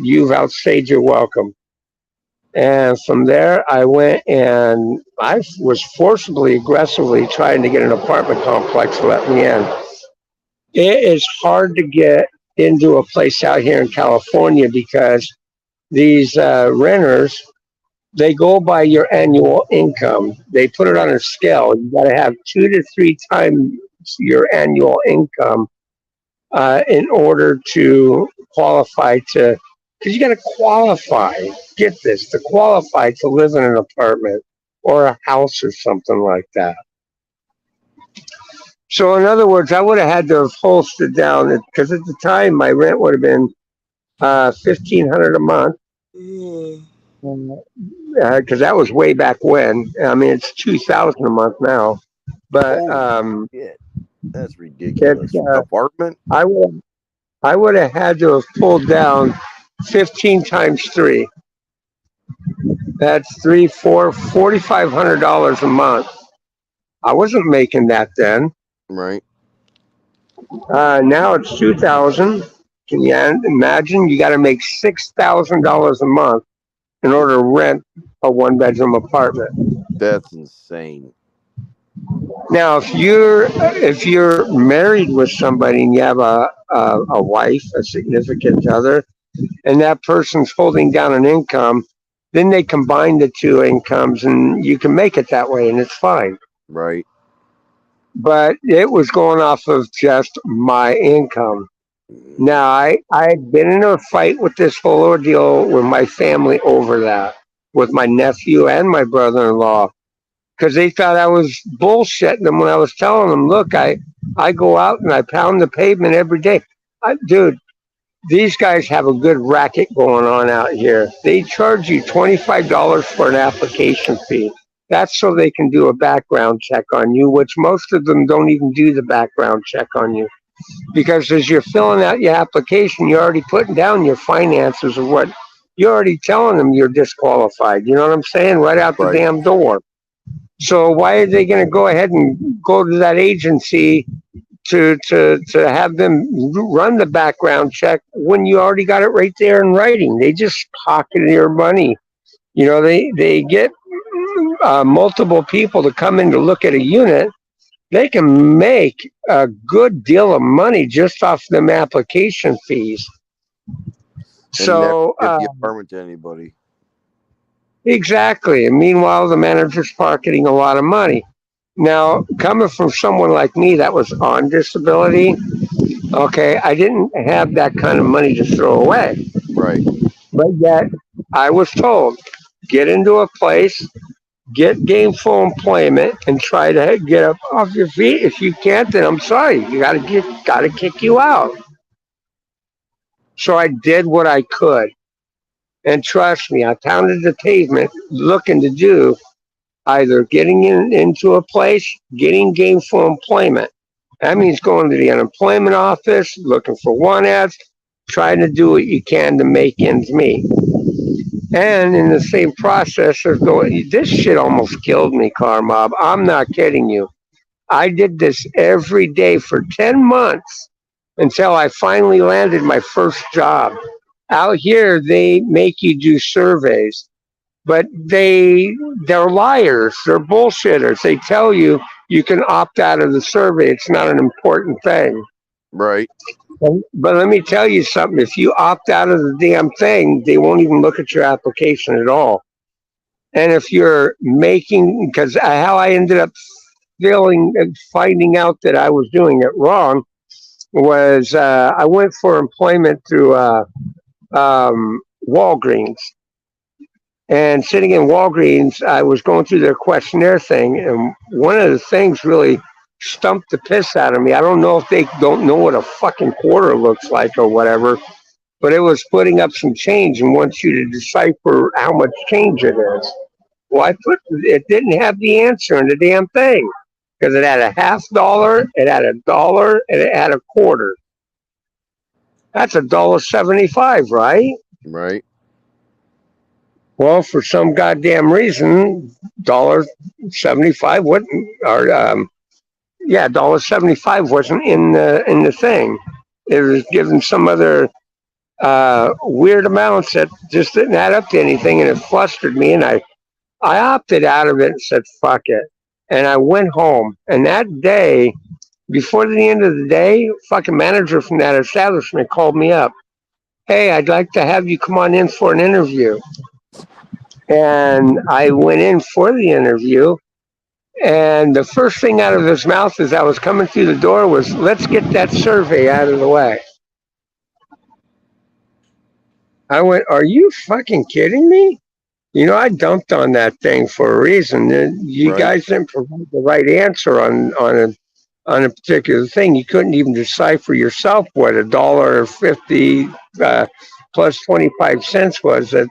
You've outstayed your welcome. And from there, I went and I was forcibly, aggressively trying to get an apartment complex to let me in. It is hard to get into a place out here in California because these renters, they go by your annual income. They put it on a scale. You got to have 2 to 3 times your annual income in order to qualify to, because you got to qualify, get this, to qualify to live in an apartment or a house or something like that. So, in other words, I would have had to have holstered down because at the time my rent would have been $1,500 a month. Because that was way back when. I mean, it's $2,000 a month now. But shit. That's ridiculous. Apartment? I would have had to have pulled down 15 times 3. That's $4,500 a month. I wasn't making that then. Right. Now it's 2,000. Can you imagine? You got to make $6,000 a month in order to rent a 1-bedroom apartment. That's insane. Now, if you're married with somebody and you have a wife, a significant other, and that person's holding down an income, then they combine the 2 incomes and you can make it that way and it's fine. Right. But it was going off of just my income. Now, I had been in a fight with this whole ordeal with my family over that, with my nephew and my brother-in-law, because they thought I was bullshitting them when I was telling them, look, I go out and I pound the pavement every day. Dude, these guys have a good racket going on out here. They charge you $25 for an application fee. That's so they can do a background check on you, which most of them don't even do the background check on you. Because as you're filling out your application, you're already putting down your finances of what you're already telling them you're disqualified. You know what I'm saying? Right out the damn door. So why are they going to go ahead and go to that agency to have them run the background check when you already got it right there in writing? They just pocket your money. You know, they get multiple people to come in to look at a unit. They can make a good deal of money just off them application fees. So never give the apartment to anybody. Exactly. And meanwhile, the manager's pocketing a lot of money. Now, coming from someone like me that was on disability, okay, I didn't have that kind of money to throw away. Right. But yet, I was told, get into a place, get gainful employment and try to get up off your feet. If you can't, then I'm sorry. You gotta kick you out. So I did what I could. And trust me, I pounded the pavement looking to do either getting into a place, getting gainful employment. That means going to the unemployment office, looking for one ads, trying to do what you can to make ends meet. And in the same process of going, this shit almost killed me, Car Mob. I'm not kidding you. I did this every day for 10 months until I finally landed my first job. Out here, they make you do surveys, but they're liars. They're bullshitters. They tell you you can opt out of the survey. It's not an important thing. Right. But let me tell you something. If you opt out of the damn thing, they won't even look at your application at all. And if you're making, because how I ended up finding out that I was doing it wrong was I went for employment through Walgreens. And sitting in Walgreens, I was going through their questionnaire thing, and one of the things really stumped the piss out of me. I don't know if they don't know what a fucking quarter looks like or whatever, but it was putting up some change and wants you to decipher how much change it is. Well, it didn't have the answer in the damn thing because it had a $half, it had $1, and it had a quarter. That's $1.75, right? Right. Well, for some goddamn reason, $1.75 wasn't, or yeah, $1.75 wasn't in the thing. It was given some other weird amounts that just didn't add up to anything, and it flustered me. And I opted out of it and said, "Fuck it," and I went home. And that day, before the end of the day, fucking manager from that establishment called me up. Hey, I'd like to have you come on in for an interview. And I went in for the interview, and the first thing out of his mouth as I was coming through the door was, "Let's get that survey out of the way." I went, "Are you fucking kidding me?" You know, I dumped on that thing for a reason. You Right. guys didn't provide the right answer on a particular thing. You couldn't even decipher yourself what $1.50 plus 25 cents was. It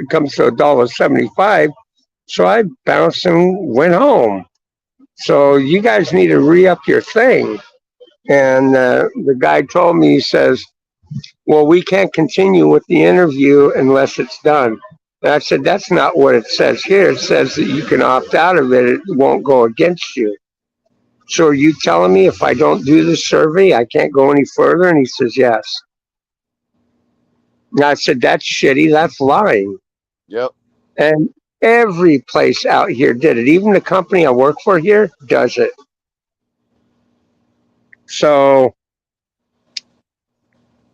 comes to $1.75. So I bounced and went home. So you guys need to re up your thing. And the guy told me, he says, "Well, we can't continue with the interview unless it's done." And I said, "That's not what it says here. It says that you can opt out of it. It won't go against you. So are you telling me if I don't do the survey, I can't go any further?" And he says, "Yes." And I said, "That's shitty. That's lying." Yep. And every place out here did it. Even the company I work for here does it. So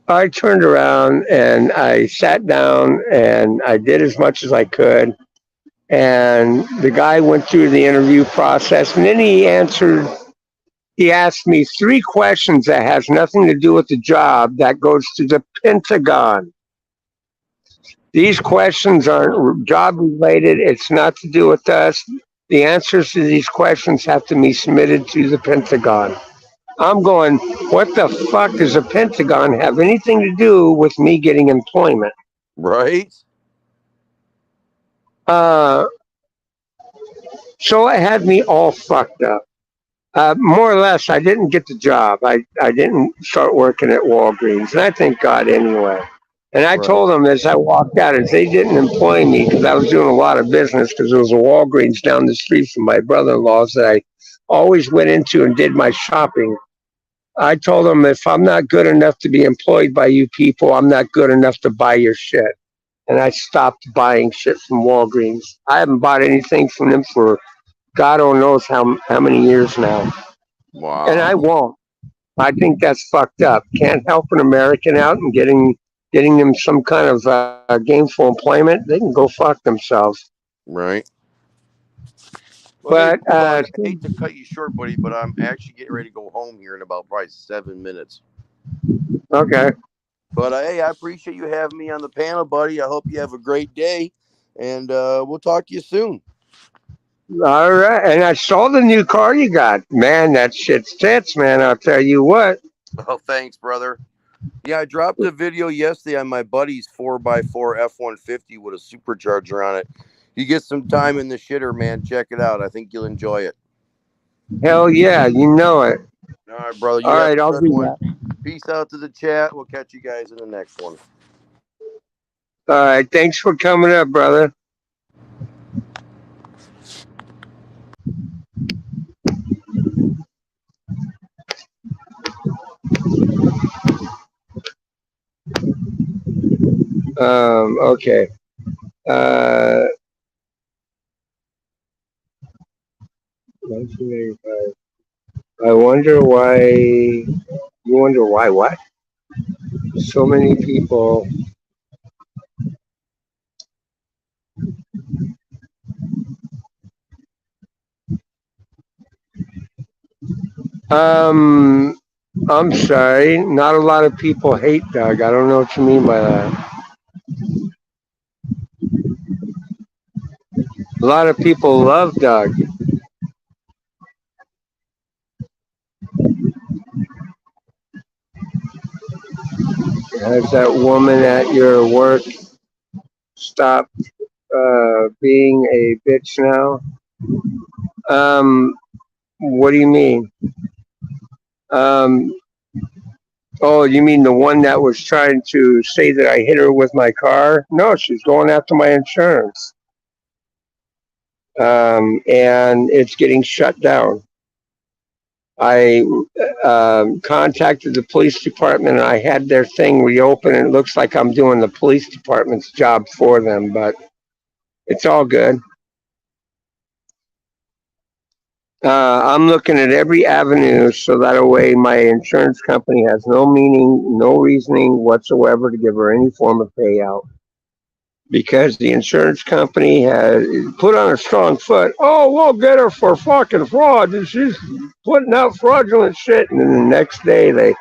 I turned around and I sat down and I did as much as I could. And the guy went through the interview process, and then he asked me three questions that has nothing to do with the job that goes to the Pentagon. These questions aren't job related. It's not to do with us. The answers to these questions have to be submitted to the Pentagon. I'm going, what the fuck does the Pentagon have anything to do with me getting employment? Right. Uh, so it had me all fucked up. More or less, I didn't get the job. I didn't start working at Walgreens, and I thank God anyway. And I Right. told them as I walked out, as they didn't employ me because I was doing a lot of business because there was a Walgreens down the street from my brother-in-law's that I always went into and did my shopping. I told them if I'm not good enough to be employed by you people, I'm not good enough to buy your shit. And I stopped buying shit from Walgreens. I haven't bought anything from them for God only knows how many years now. And I Wow. won't. I think that's fucked up. Can't help an American out and getting them some kind of gainful employment. They can go fuck themselves. Right. Well, hey, But Bud, I hate to cut you short, buddy, but I'm actually getting ready to go home here in about probably 7 minutes. okay, But hey, I appreciate you having me on the panel, buddy. I hope you have a great day, and we'll talk to you soon. All right, and I saw the new car you got. Man, that shit's tits, man. I'll tell you what. Oh, thanks, brother. Yeah, I dropped a video yesterday on my buddy's 4x4 F-150 with a supercharger on it. You get some time in the shitter, man. Check it out. I think you'll enjoy it. Hell yeah, you know it. All right, brother. All You have right, a I'll good do one. that. Peace out to the chat. We'll catch you guys in the next one. All right, thanks for coming up, brother. Okay. Uh, 1985. I wonder why. You wonder why what? So many people. Um, I'm sorry. Not a lot of people hate Doug. I don't know what you mean by that. A lot of people love Doug. Has that woman at your work stopped being a bitch now? Um, what do you mean? Um, oh, you mean the one that was trying to say that I hit her with my car? No, she's going after my insurance. And it's getting shut down. I contacted the police department and I had their thing reopened. And it looks like I'm doing the police department's job for them, but it's all good. I'm looking at every avenue so that way my insurance company has no meaning, no reasoning whatsoever to give her any form of payout. Because the insurance company has put on a strong foot. Oh, we'll get her for fucking fraud. She's putting out fraudulent shit. And then the next day they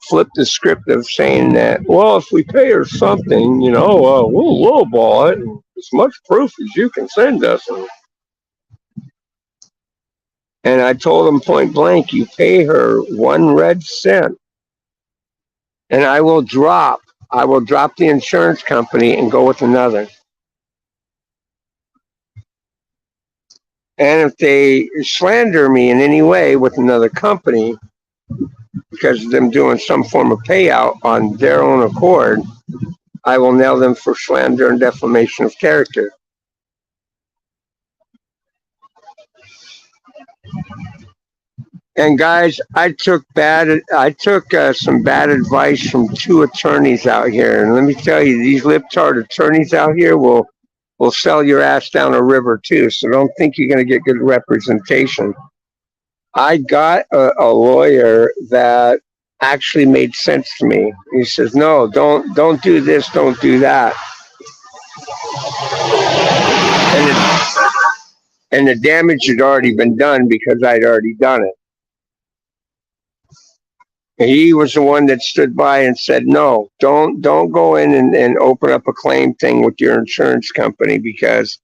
flip the script of saying that, well, if we pay her something, we'll lowball it. And as much proof as you can send us. And I told them point blank, you pay her 1 red cent and I will drop the insurance company and go with another. And if they slander me in any way with another company because of them doing some form of payout on their own accord, I will nail them for slander and defamation of character. And guys, I took some bad advice from 2 attorneys out here, and let me tell you, these libtard attorneys out here will sell your ass down a river too. So don't think you're going to get good representation. I got a lawyer that actually made sense to me. He says, "No, don't do this, don't do that," and the damage had already been done because I'd already done it. He was the one that stood by and said, "No, don't go in and open up a claim thing with your insurance company because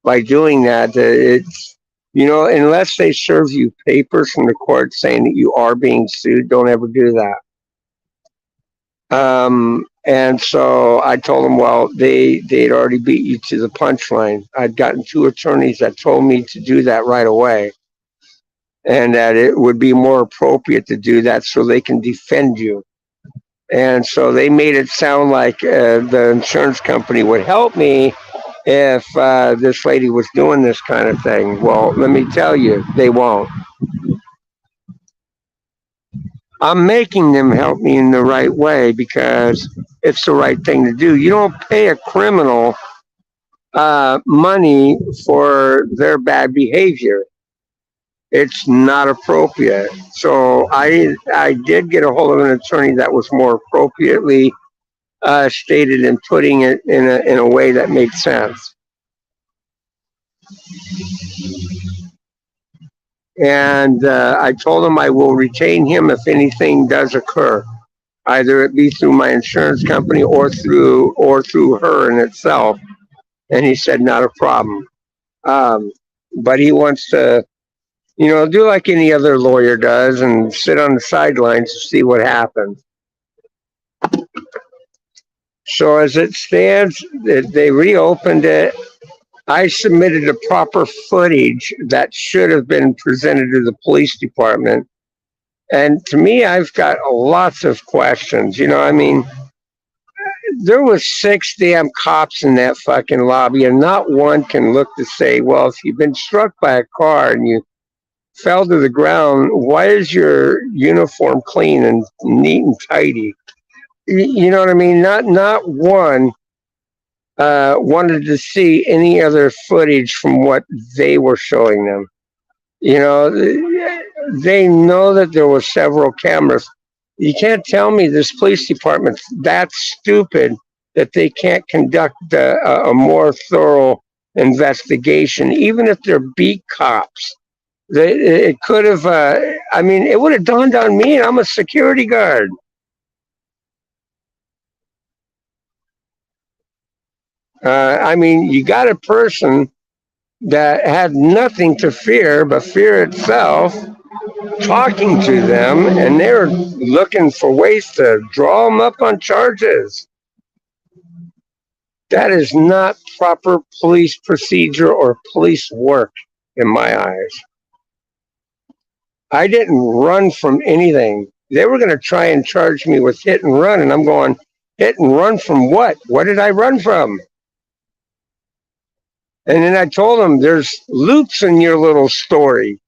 by doing that, it's unless they serve you papers from the court saying that you are being sued, don't ever do that." And so I told them, well, they'd already beat you to the punchline. I'd gotten 2 attorneys that told me to do that right away, and that it would be more appropriate to do that so they can defend you. And so they made it sound like the insurance company would help me if this lady was doing this kind of thing. Well, let me tell you, they won't. I'm making them help me in the right way because it's the right thing to do. You don't pay a criminal money for their bad behavior. It's not appropriate. So I did get a hold of an attorney that was more appropriately stated and putting it in a way that made sense. And I told him I will retain him if anything does occur, either it be through my insurance company or through her in itself. And he said, not a problem. Um, but he wants to, do like any other lawyer does and sit on the sidelines to see what happens. So as it stands, they reopened it. I submitted the proper footage that should have been presented to the police department. And to me, I've got lots of questions. I mean, there was 6 damn cops in that fucking lobby, and not one can look to say, well, if you've been struck by a car and you fell to the ground, why is your uniform clean and neat and tidy? You know what I mean? Not one wanted to see any other footage from what they were showing them. They know that there were several cameras. You can't tell me this police department's that stupid that they can't conduct a more thorough investigation, even if they're beat cops. It could have, it would have dawned on me, and I'm a security guard. You got a person that had nothing to fear but fear itself talking to them, and they're looking for ways to draw them up on charges. That is not proper police procedure or police work in my eyes. I didn't run from anything. They were going to try and charge me with hit and run, and I'm going, hit and run from what? What did I run from? And then I told them, there's loops in your little story.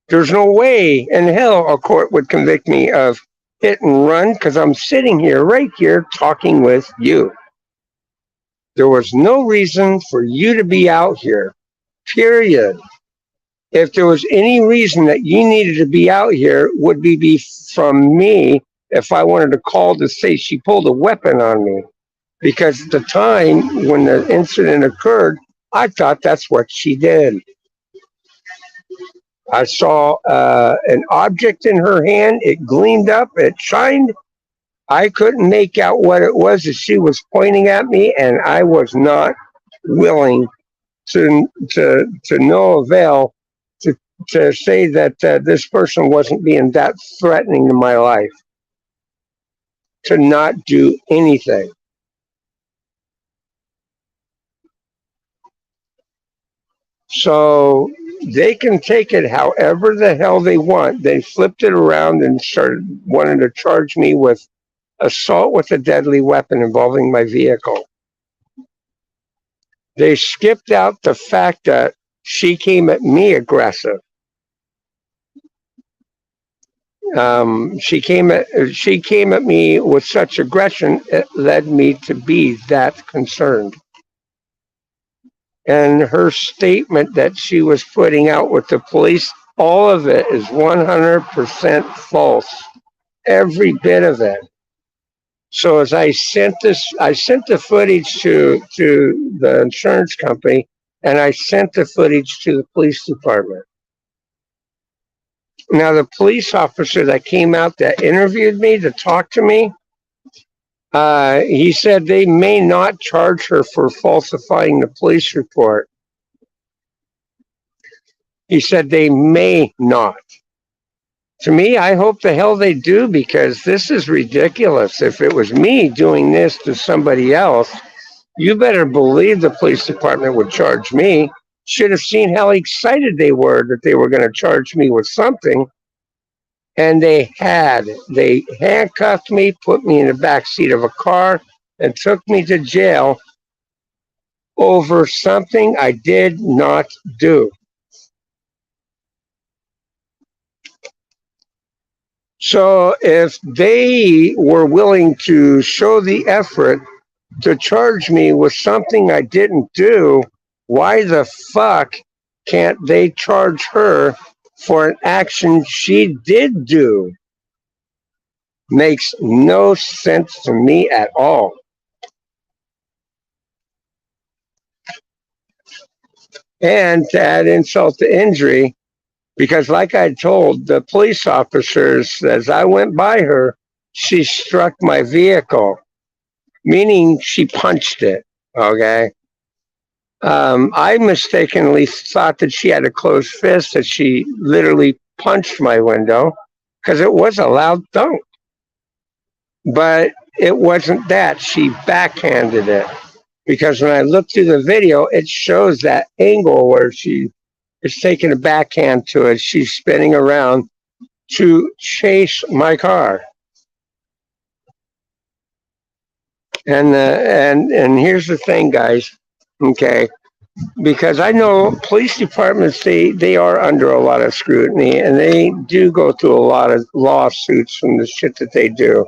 There's no way in hell a court would convict me of hit and run because I'm sitting here, right here, talking with you. There was no reason for you to be out here, period. If there was any reason that you needed to be out here, would be from me if I wanted to call to say she pulled a weapon on me. Because at the time when the incident occurred, I thought that's what she did. I saw an object in her hand. It gleamed up. It shined. I couldn't make out what it was that she was pointing at me, and I was not willing to no avail to say that this person wasn't being that threatening to my life. To not do anything. So they can take it however the hell they want. They flipped it around and started wanting to charge me with assault with a deadly weapon involving my vehicle. They skipped out the fact that she came at me aggressive. She came at me with such aggression, it led me to be that concerned. And her statement that she was putting out with the police, all of it is 100% false. Every bit of it. So as I sent the footage to the insurance company, and I sent the footage to the police department. Now, the police officer that came out that interviewed me to talk to me, he said they may not charge her for falsifying the police report. He said they may not. To me, I hope the hell they do, because this is ridiculous. If it was me doing this to somebody else, you better believe the police department would charge me. Should have seen how excited they were that they were going to charge me with something. And they handcuffed me, put me in the back seat of a car, and took me to jail over something I did not do. So if they were willing to show the effort to charge me with something I didn't do, why the fuck can't they charge her for an action she did do? Makes no sense to me at all. And to add insult to injury, because like I told the police officers, as I went by her, she struck my vehicle, meaning she punched it, okay? I mistakenly thought that she had a closed fist, that she literally punched my window because it was a loud thunk. But it wasn't that. She backhanded it because when I look through the video, it shows that angle where she is taking a backhand to it. She's spinning around to chase my car. And here's the thing, guys. Okay, because I know police departments, they are under a lot of scrutiny and they do go through a lot of lawsuits from the shit that they do.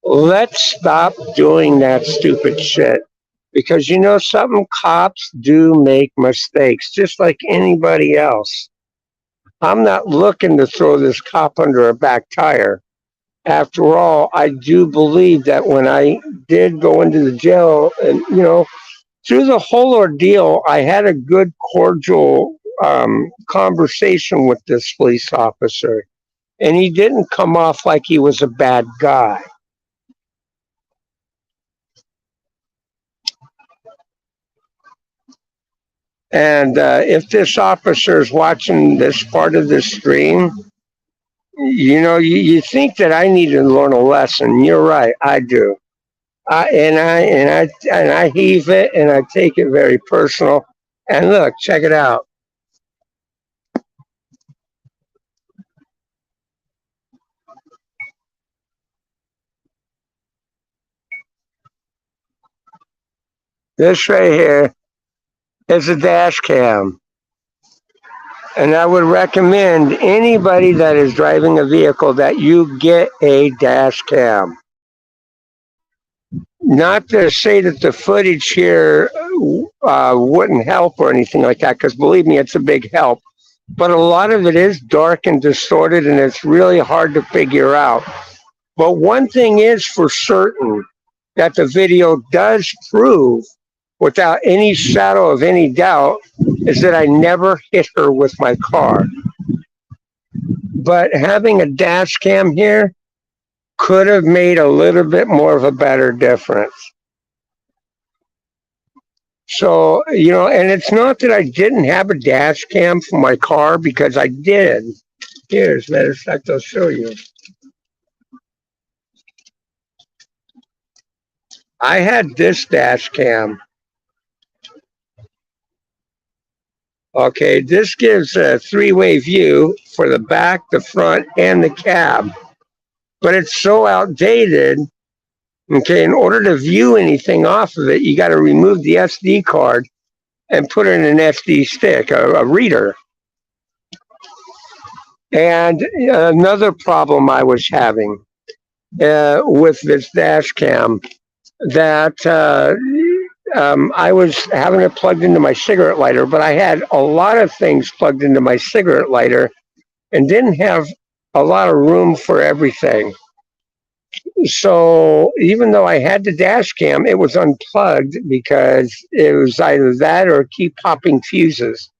Let's stop doing that stupid shit. Because you know something, cops do make mistakes just like anybody else. I'm not looking to throw this cop under a back tire. After all, I do believe that when I did go into the jail, and through the whole ordeal, I had a good, cordial conversation with this police officer, and he didn't come off like he was a bad guy. And if this officer is watching this part of the stream, you think that I need to learn a lesson. You're right, I do. I heave it and I take it very personal. And look, check it out. This right here is a dash cam. And I would recommend anybody that is driving a vehicle that you get a dash cam. Not to say that the footage here wouldn't help or anything like that, because believe me, it's a big help. But a lot of it is dark and distorted, and it's really hard to figure out. But one thing is for certain that the video does prove, without any shadow of any doubt, is that I never hit her with my car. But having a dash cam here could have made a little bit more of a better difference. So, and it's not that I didn't have a dash cam for my car, because I did. Here, as a matter of fact, I'll show you. I had this dash cam. Okay, this gives a three-way view for the back, the front, and the cab. But it's so outdated. Okay, in order to view anything off of it, you got to remove the SD card and put in an SD stick, a reader. And another problem I was having with this dash cam, that I was having it plugged into my cigarette lighter, but I had a lot of things plugged into my cigarette lighter and didn't have a lot of room for everything. So even though I had the dash cam, it was unplugged because it was either that or keep popping fuses.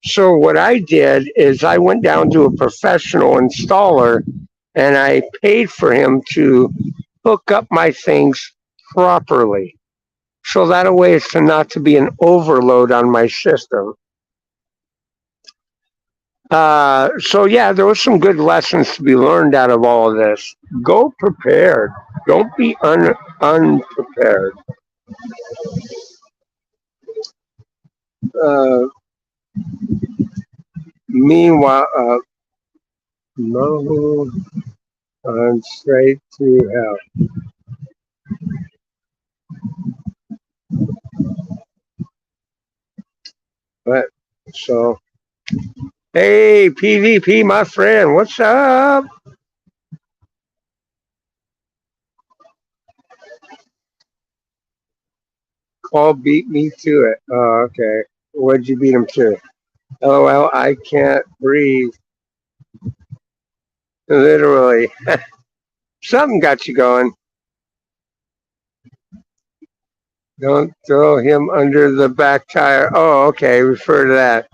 So what I did is I went down to a professional installer and I paid for him to hook up my things properly. So that way it's not to be an overload on my system. So yeah, there was some good lessons to be learned out of all of this. Go prepared. Don't be unprepared. Meanwhile, no, on straight to hell. But so, hey, PvP, my friend, what's up? Paul beat me to it. Oh, okay. What'd you beat him to? LOL, I can't breathe. Literally. Something got you going. Don't throw him under the back tire. Oh, okay. Refer to that.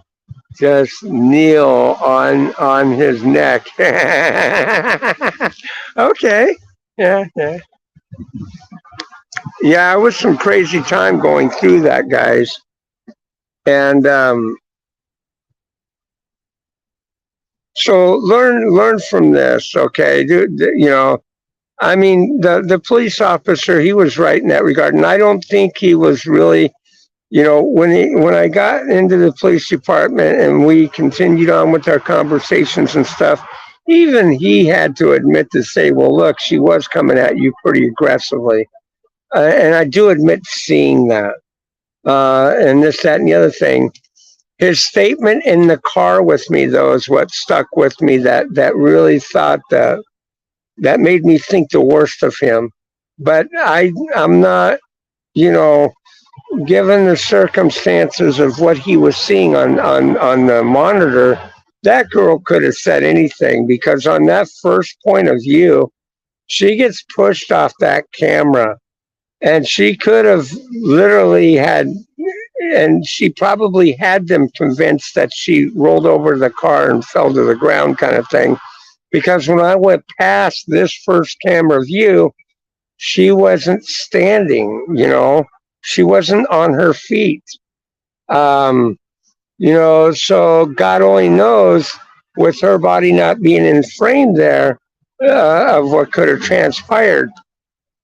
Just kneel on his neck. Okay. Yeah. Yeah, it was some crazy time going through that, guys. And so learn from this, okay? You know, I mean, the police officer, he was right in that regard, and I don't think he was really, you know, when I got into the police department and we continued on with our conversations and stuff, even he had to admit to say, well, look, she was coming at you pretty aggressively, and I do admit seeing that, and this, that, and the other thing. His statement in the car with me, though, is what stuck with me. That really thought that made me think the worst of him. But I'm not, you know, given the circumstances of what he was seeing on the monitor, that girl could have said anything because on that first point of view, she gets pushed off that camera and she could have literally had, and she probably had them convinced that she rolled over the car and fell to the ground kind of thing. Because when I went past this first camera view, she wasn't standing, you know, she wasn't on her feet. Um, you know, so God only knows with her body not being in frame there of what could have transpired.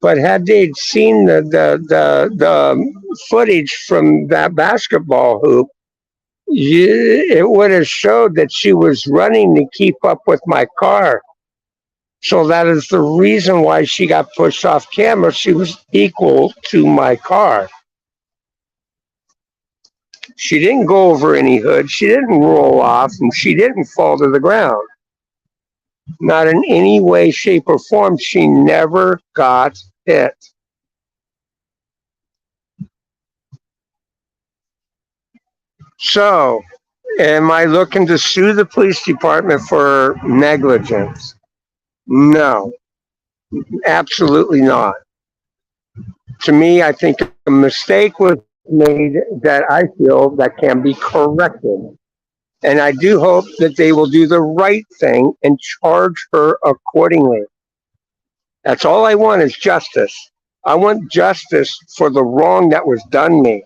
But had they seen the footage from that basketball hoop, it would have showed that she was running to keep up with my car. So that is the reason why she got pushed off camera. She was equal to my car. She didn't go over any hood. She didn't roll off, and she didn't fall to the ground. Not in any way, shape, or form. She never got hit. So, am I looking to sue the police department for negligence? No, absolutely not. To me, I think a mistake was made that I feel that can be corrected. And I do hope that they will do the right thing and charge her accordingly. That's all I want is justice. I want justice for the wrong that was done me.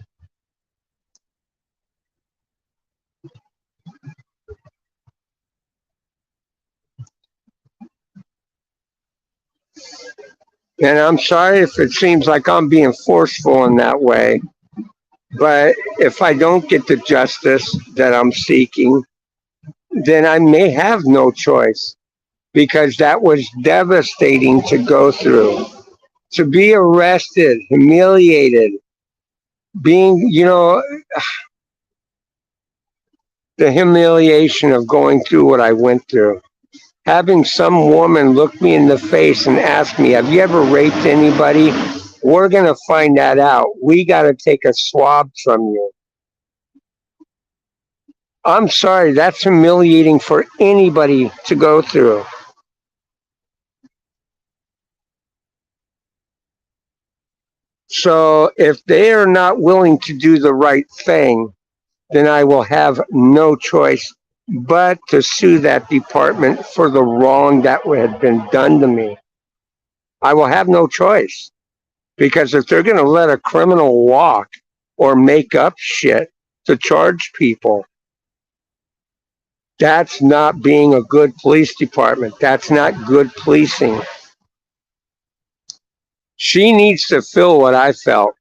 And I'm sorry if it seems like I'm being forceful in that way, but if I don't get the justice that I'm seeking, then I may have no choice because that was devastating to go through. To be arrested, humiliated, being, you know, the humiliation of going through what I went through. Having some woman look me in the face and ask me, have you ever raped anybody? We're going to find that out. We got to take a swab from you. I'm sorry, that's humiliating for anybody to go through. So if they are not willing to do the right thing, then I will have no choice but to sue that department for the wrong that had been done to me. I will have no choice because if they're going to let a criminal walk or make up shit to charge people, that's not being a good police department. That's not good policing. She needs to feel what I felt.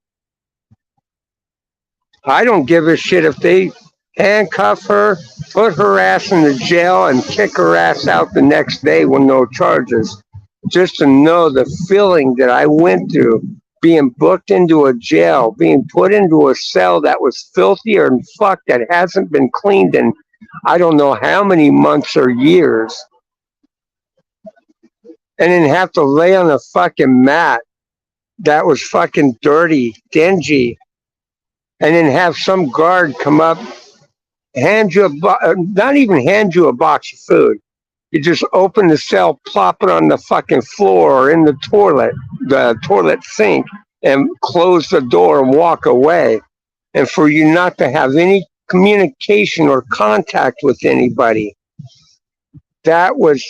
I don't give a shit if they handcuff her, put her ass in the jail, and kick her ass out the next day with no charges. Just to know the feeling that I went through being booked into a jail, being put into a cell that was filthier and fucked that hasn't been cleaned in I don't know how many months or years, and then have to lay on a fucking mat that was fucking dirty, dingy, and then have some guard come up, hand you not even hand you a box of food. You just open the cell, plop it on the fucking floor or in the toilet sink, and close the door and walk away. And for you not to have any communication or contact with anybody. That was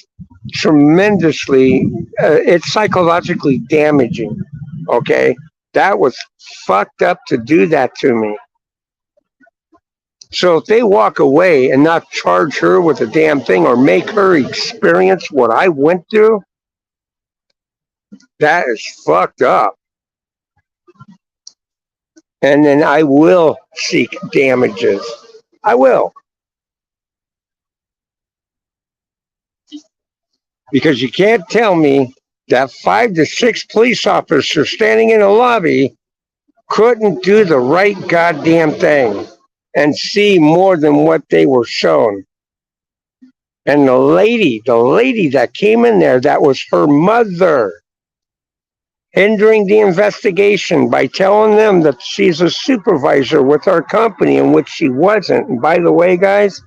tremendously, it's psychologically damaging. Okay. That was fucked up to do that to me. So if they walk away and not charge her with a damn thing or make her experience what I went through, that is fucked up. And then I will seek damages. I will. Because you can't tell me that 5 to 6 police officers standing in a lobby couldn't do the right goddamn thing and see more than what they were shown. And the lady that came in there, that was her mother, hindering the investigation by telling them that she's a supervisor with our company, in which she wasn't. And by the way, guys,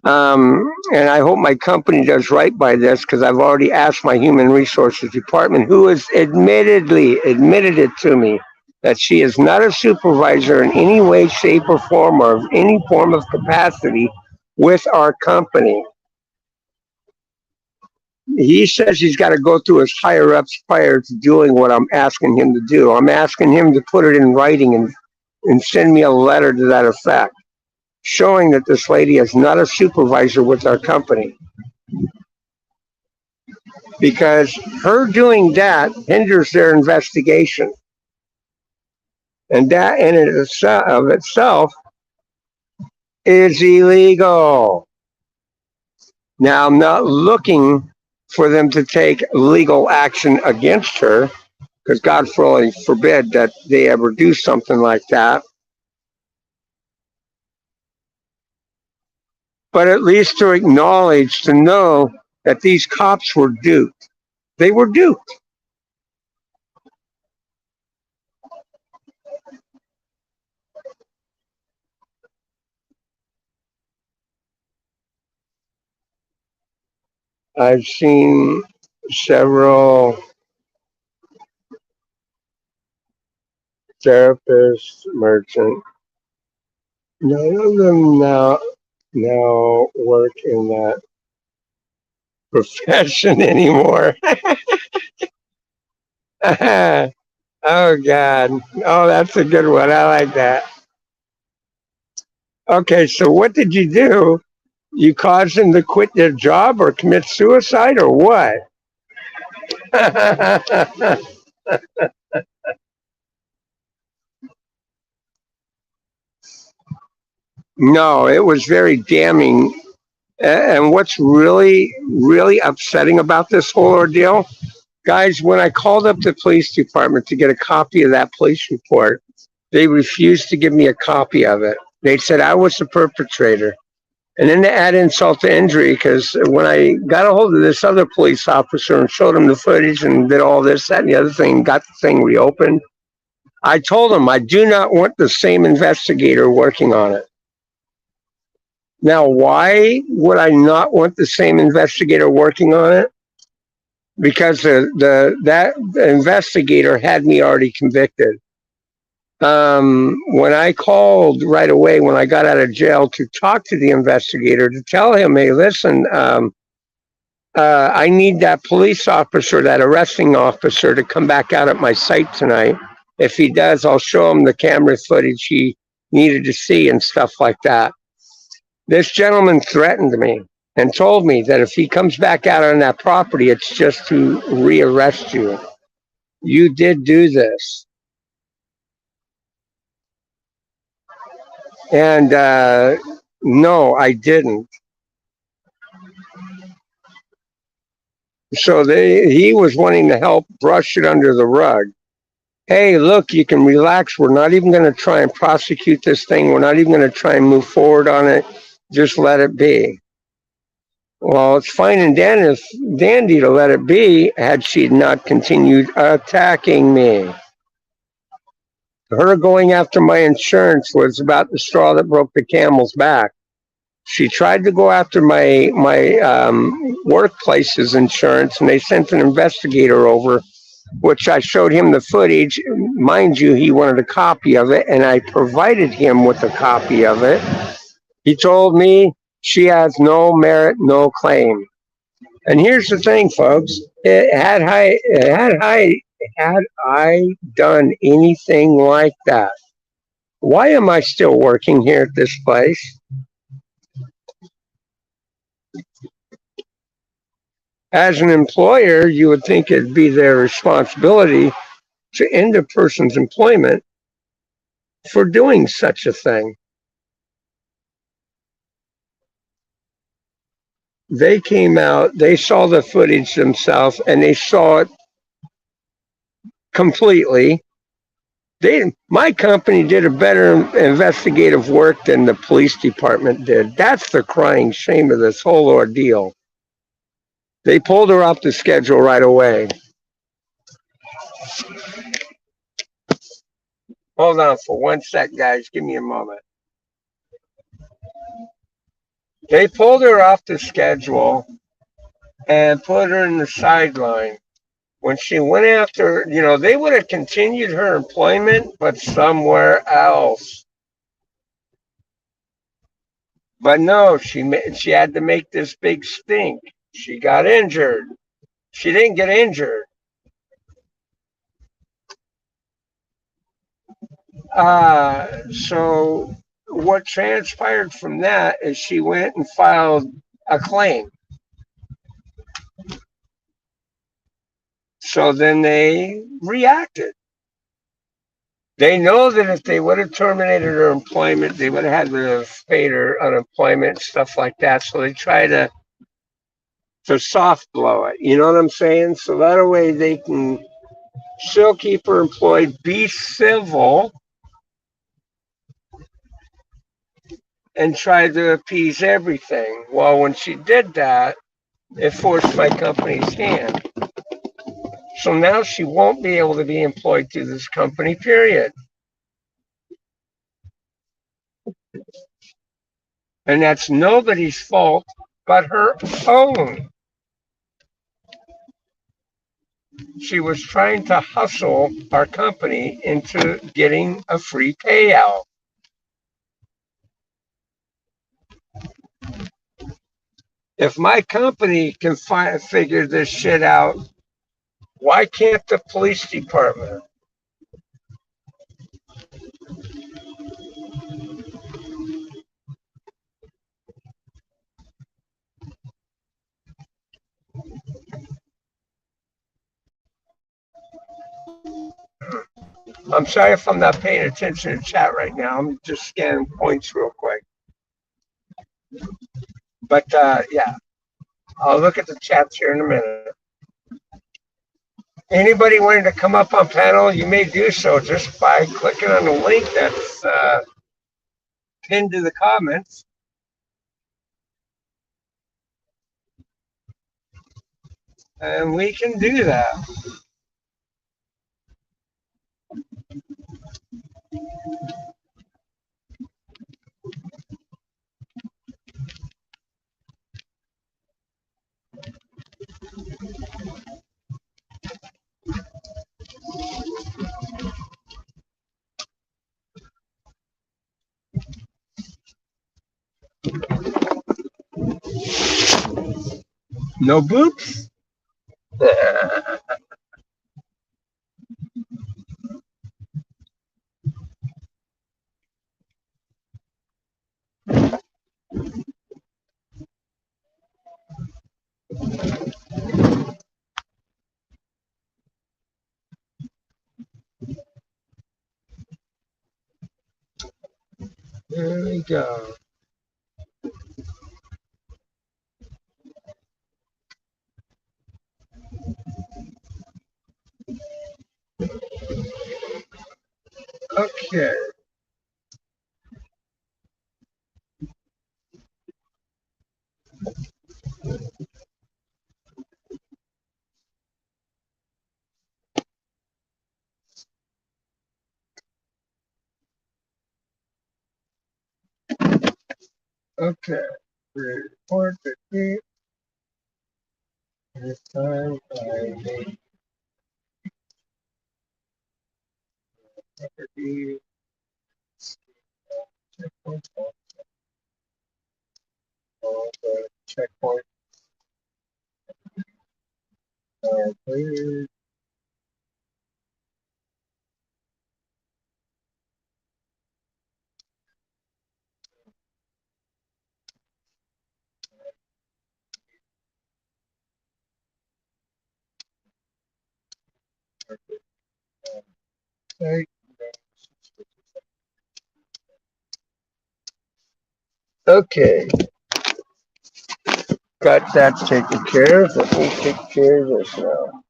and I hope my company does right by this, because I've already asked my human resources department, who has admitted it to me, that she is not a supervisor in any way, shape, or form, or of any form of capacity with our company. He says he's got to go through his higher ups prior to doing what I'm asking him to do. I'm asking him to put it in writing and send me a letter to that effect, showing that this lady is not a supervisor with our company. Because her doing that hinders their investigation. And that in of itself is illegal. Now, I'm not looking for them to take legal action against her, because God forbid that they ever do something like that. But at least to acknowledge, to know that these cops were duped. They were duped. I've seen several therapists, merchants. None of them now work in that profession anymore. Oh God. Oh, that's a good one. I like that. Okay, so what did you do? You caused them to quit their job or commit suicide or what? No, it was very damning. And what's really, really upsetting about this whole ordeal, guys, when I called up the police department to get a copy of that police report, they refused to give me a copy of it. They said I was the perpetrator. And then to add insult to injury, because when I got a hold of this other police officer and showed him the footage and did all this, that, and the other thing, got the thing reopened, I told him I do not want the same investigator working on it. Now, why would I not want the same investigator working on it? Because that investigator had me already convicted. When I called right away when I got out of jail to talk to the investigator, to tell him, hey, listen, I need that police officer, that arresting officer, to come back out at my site tonight. If he does, I'll show him the camera footage he needed to see and stuff like that. This gentleman threatened me and told me that if he comes back out on that property, it's just to rearrest you. You did do this. And no, I didn't. So he was wanting to help brush it under the rug. Hey, look, you can relax. We're not even going to try and prosecute this thing. We're not even going to try and move forward on it. Just let it be. Well, it's fine and dandy to let it be had she not continued attacking me. Her going after my insurance was about the straw that broke the camel's back. She tried to go after my workplace's insurance, and they sent an investigator over, which I showed him the footage. Mind you, he wanted a copy of it, and I provided him with a copy of it. He told me she has no merit, no claim. And here's the thing, folks. It had Had I done anything like that, why am I still working here at this place? As an employer, you would think it'd be their responsibility to end a person's employment for doing such a thing. They came out, they saw the footage themselves, and they saw it completely. My company did a better investigative work than the police department did. That's the crying shame of this whole ordeal. They pulled her off the schedule right away. Hold on for 1 sec, guys. Give me a moment. They pulled her off the schedule and put her in the sideline. When she went after, they would have continued her employment, but somewhere else. But no, she had to make this big stink. She got injured. She didn't get injured. So what transpired from that is she went and filed a claim. So then they reacted. They know that if they would have terminated her employment, they would have had to pay her unemployment, stuff like that. So they try to soft blow it. You know what I'm saying? So that way they can still keep her employed, be civil, and try to appease everything. Well, when she did that, it forced my company's hand. So now she won't be able to be employed through this company, period. And that's nobody's fault but her own. She was trying to hustle our company into getting a free payout. If my company can figure this shit out, why can't the police department? I'm sorry if I'm not paying attention to chat right now. I'm just scanning points real quick. But yeah, I'll look at the chats here in a minute. Anybody wanting to come up on panel, you may do so just by clicking on the link that's pinned to the comments. And we can do that. No boops? There we go. Okay. Okay. Report the date. This time I made property checkpoint. All the checkpoints are cleared. Okay, got that taken care of. Let me take care of this now.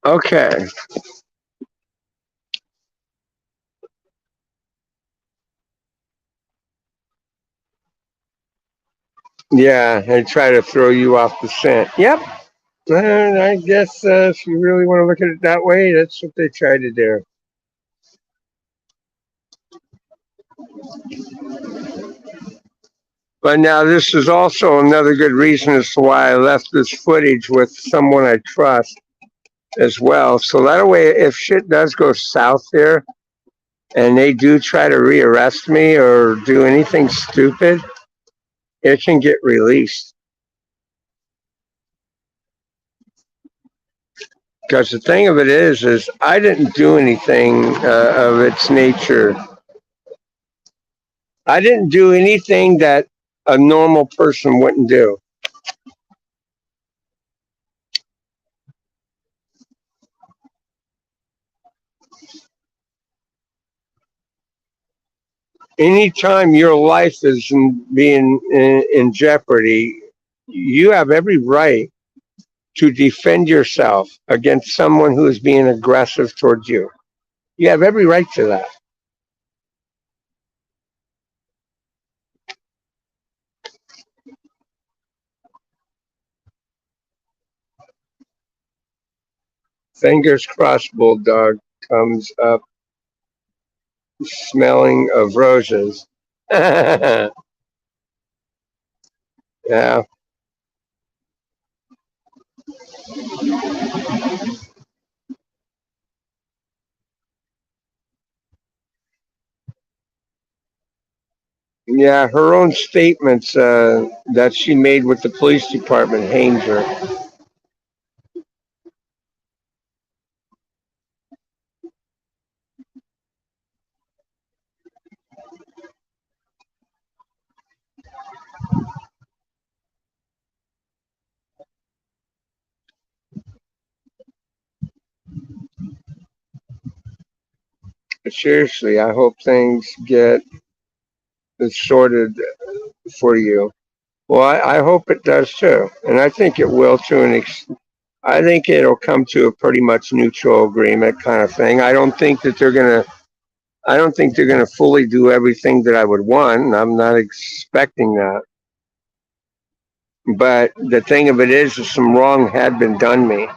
Okay. Yeah, and try to throw you off the scent. Yep. And I guess if you really want to look at it that way, that's what they try to do. But now this is also another good reason as to why I left this footage with someone I trust as well. So that way, if shit does go south here and they do try to rearrest me or do anything stupid, it can get released. Because the thing of it is I didn't do anything of its nature. I didn't do anything that a normal person wouldn't do. Anytime your life is being in jeopardy, you have every right to defend yourself against someone who is being aggressive towards you. You have every right to that. Fingers crossed, Bulldog comes up smelling of roses. Yeah. Yeah, her own statements that she made with the police department hangs her. But seriously, I hope things get sorted for you. Well, I hope it does too, and I think it will to an extent. I think it'll come to a pretty much neutral agreement kind of thing. I don't think that they're gonna. I don't think they're gonna fully do everything that I would want. And I'm not expecting that. But the thing of it is some wrong had been done me,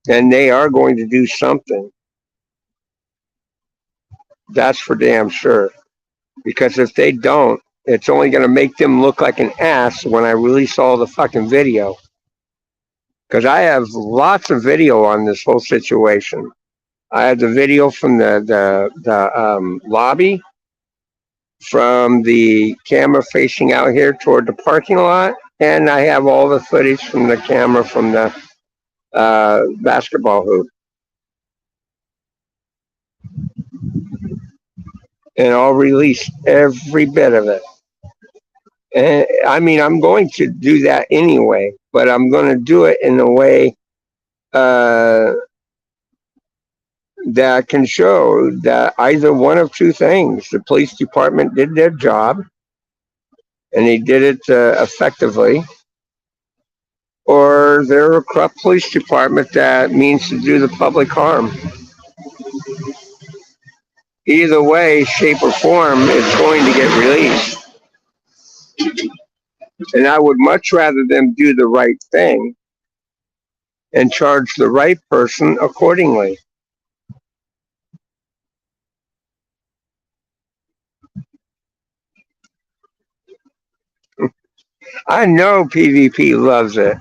and they are going to do something. That's for damn sure. Because if they don't, it's only going to make them look like an ass when I release all the fucking video. Because I have lots of video on this whole situation. I have the video from the lobby, from the camera facing out here toward the parking lot, and I have all the footage from the camera from the basketball hoop. And I'll release every bit of it. And I mean, I'm going to do that anyway, but I'm going to do it in a way uh, that can show that either one of two things: the police department did their job and they did it effectively, or they're a corrupt police department that means to do the public harm. Either way, shape, or form, it's going to get released. And I would much rather them do the right thing and charge the right person accordingly. I know PvP loves it.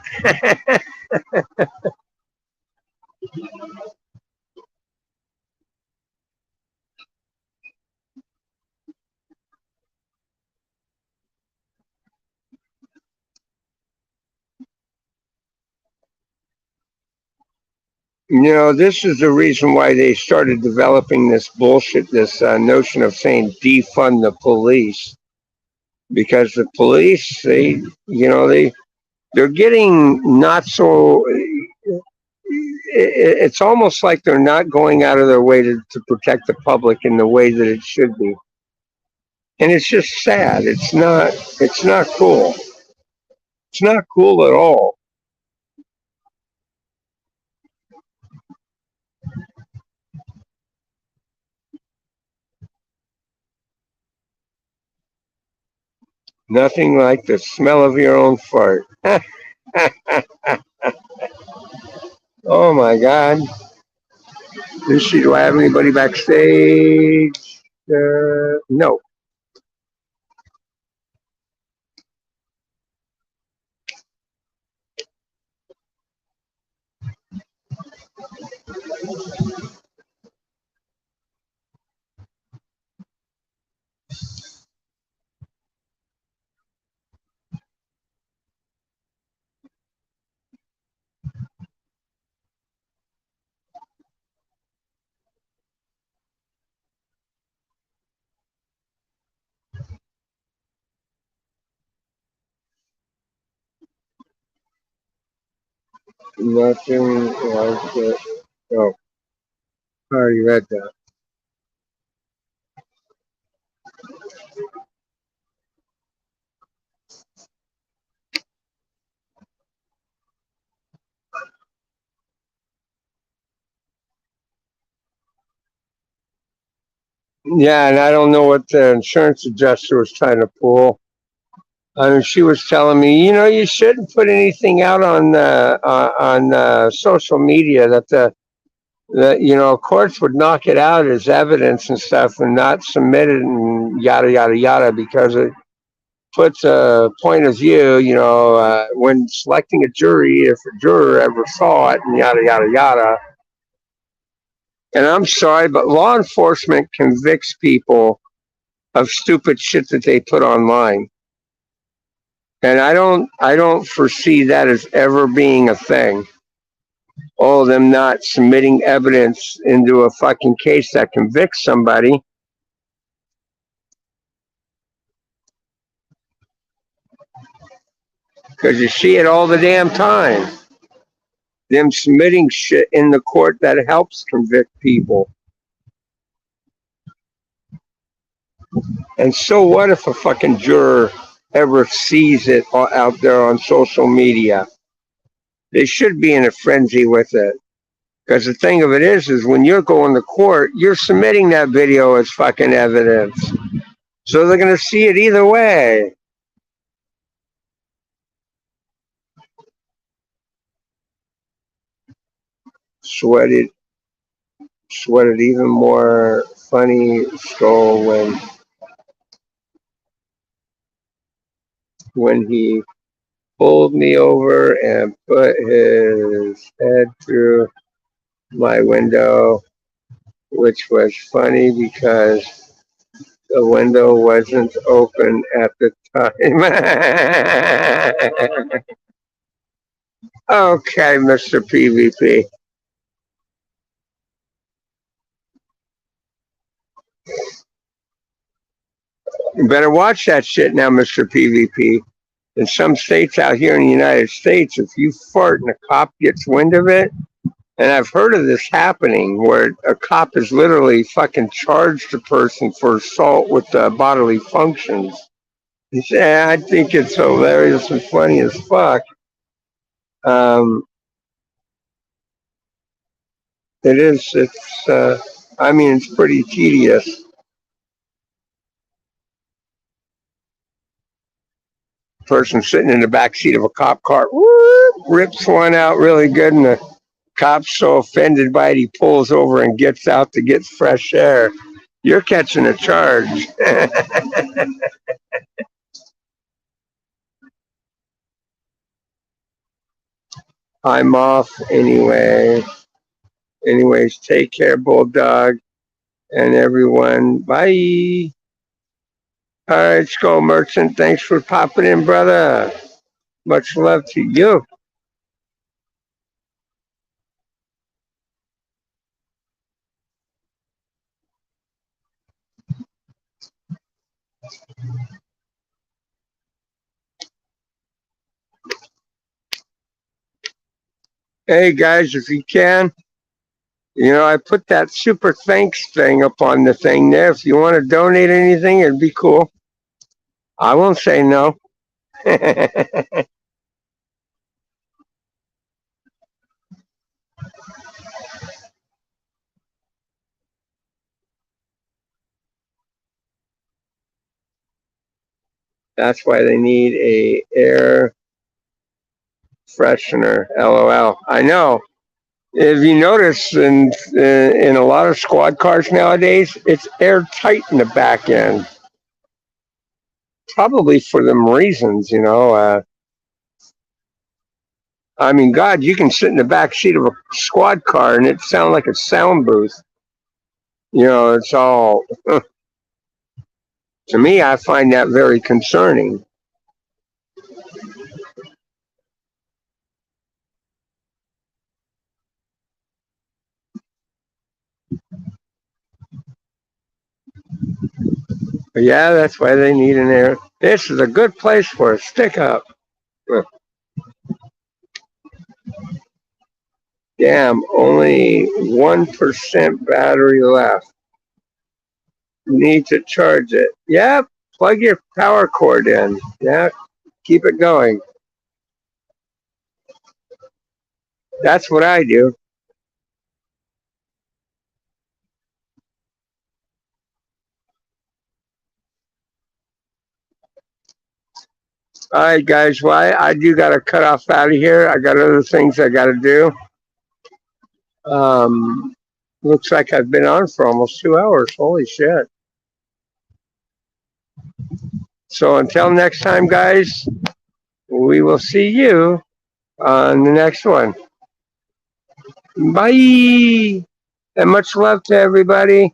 This is the reason why they started developing this bullshit, this notion of saying defund the police. because the police, they're getting not so. It's almost like they're not going out of their way to protect the public in the way that it should be, and it's just sad. It's not. It's not cool. It's not cool at all. Nothing like the smell of your own fart. Oh my God. Let's see. Do I have anybody backstage? No. Nothing like it. Oh, I already read that. Yeah, and I don't know what the insurance adjuster was trying to pull. I mean, she was telling me, you shouldn't put anything out on social media that courts would knock it out as evidence and stuff and not submit it and yada yada yada because it puts a point of view. When selecting a jury, if a juror ever saw it and yada yada yada. And I'm sorry, but law enforcement convicts people of stupid shit that they put online. And I don't foresee that as ever being a thing. Oh, them not submitting evidence into a fucking case that convicts somebody because you see it all the damn time. Them submitting shit in the court that helps convict people. And so what if a fucking juror ever sees it out there on social media? They should be in a frenzy with it. Because the thing of it is when you're going to court, you're submitting that video as fucking evidence. So they're going to see it either way. Sweated, sweated even more funny skull when he pulled me over and put his head through my window, which was funny because the window wasn't open at the time. Okay, Mr. PvP. You better watch that shit now, Mr. PvP. In some states out here in the United States, if you fart and a cop gets wind of it, and I've heard of this happening where a cop has literally fucking charged a person for assault with bodily functions. Yeah, I think it's hilarious and funny as fuck. Um, it is. It's. I mean, it's pretty tedious. Person sitting in the back seat of a cop car, whoop, rips one out really good, and the cop's so offended by it, he pulls over and gets out to get fresh air. You're catching a charge. I'm off anyway. Anyways, take care, Bulldog, and everyone. Bye. All right, Skull Merchant. Thanks for popping in, brother. Much love to you. Hey guys, if you can, I put that super thanks thing up on the thing there. If you want to donate anything, it'd be cool. I won't say no. That's why they need a air freshener. LOL. I know. If you notice in a lot of squad cars nowadays, it's airtight in the back end. Probably for them reasons. I mean, God, you can sit in the back seat of a squad car and it sounds like a sound booth. It's all. To me, I find that very concerning. But yeah, that's why they need an air. This is a good place for a stick up. Damn, only 1% battery left. Need to charge it. Yep, plug your power cord in. Yeah, keep it going. That's what I do. All right, guys. Well, I do got to cut off out of here. I got other things I got to do. Um, Looks like I've been on for almost 2 hours. Holy shit. So until next time, guys, we will see you on the next one. Bye. And much love to everybody.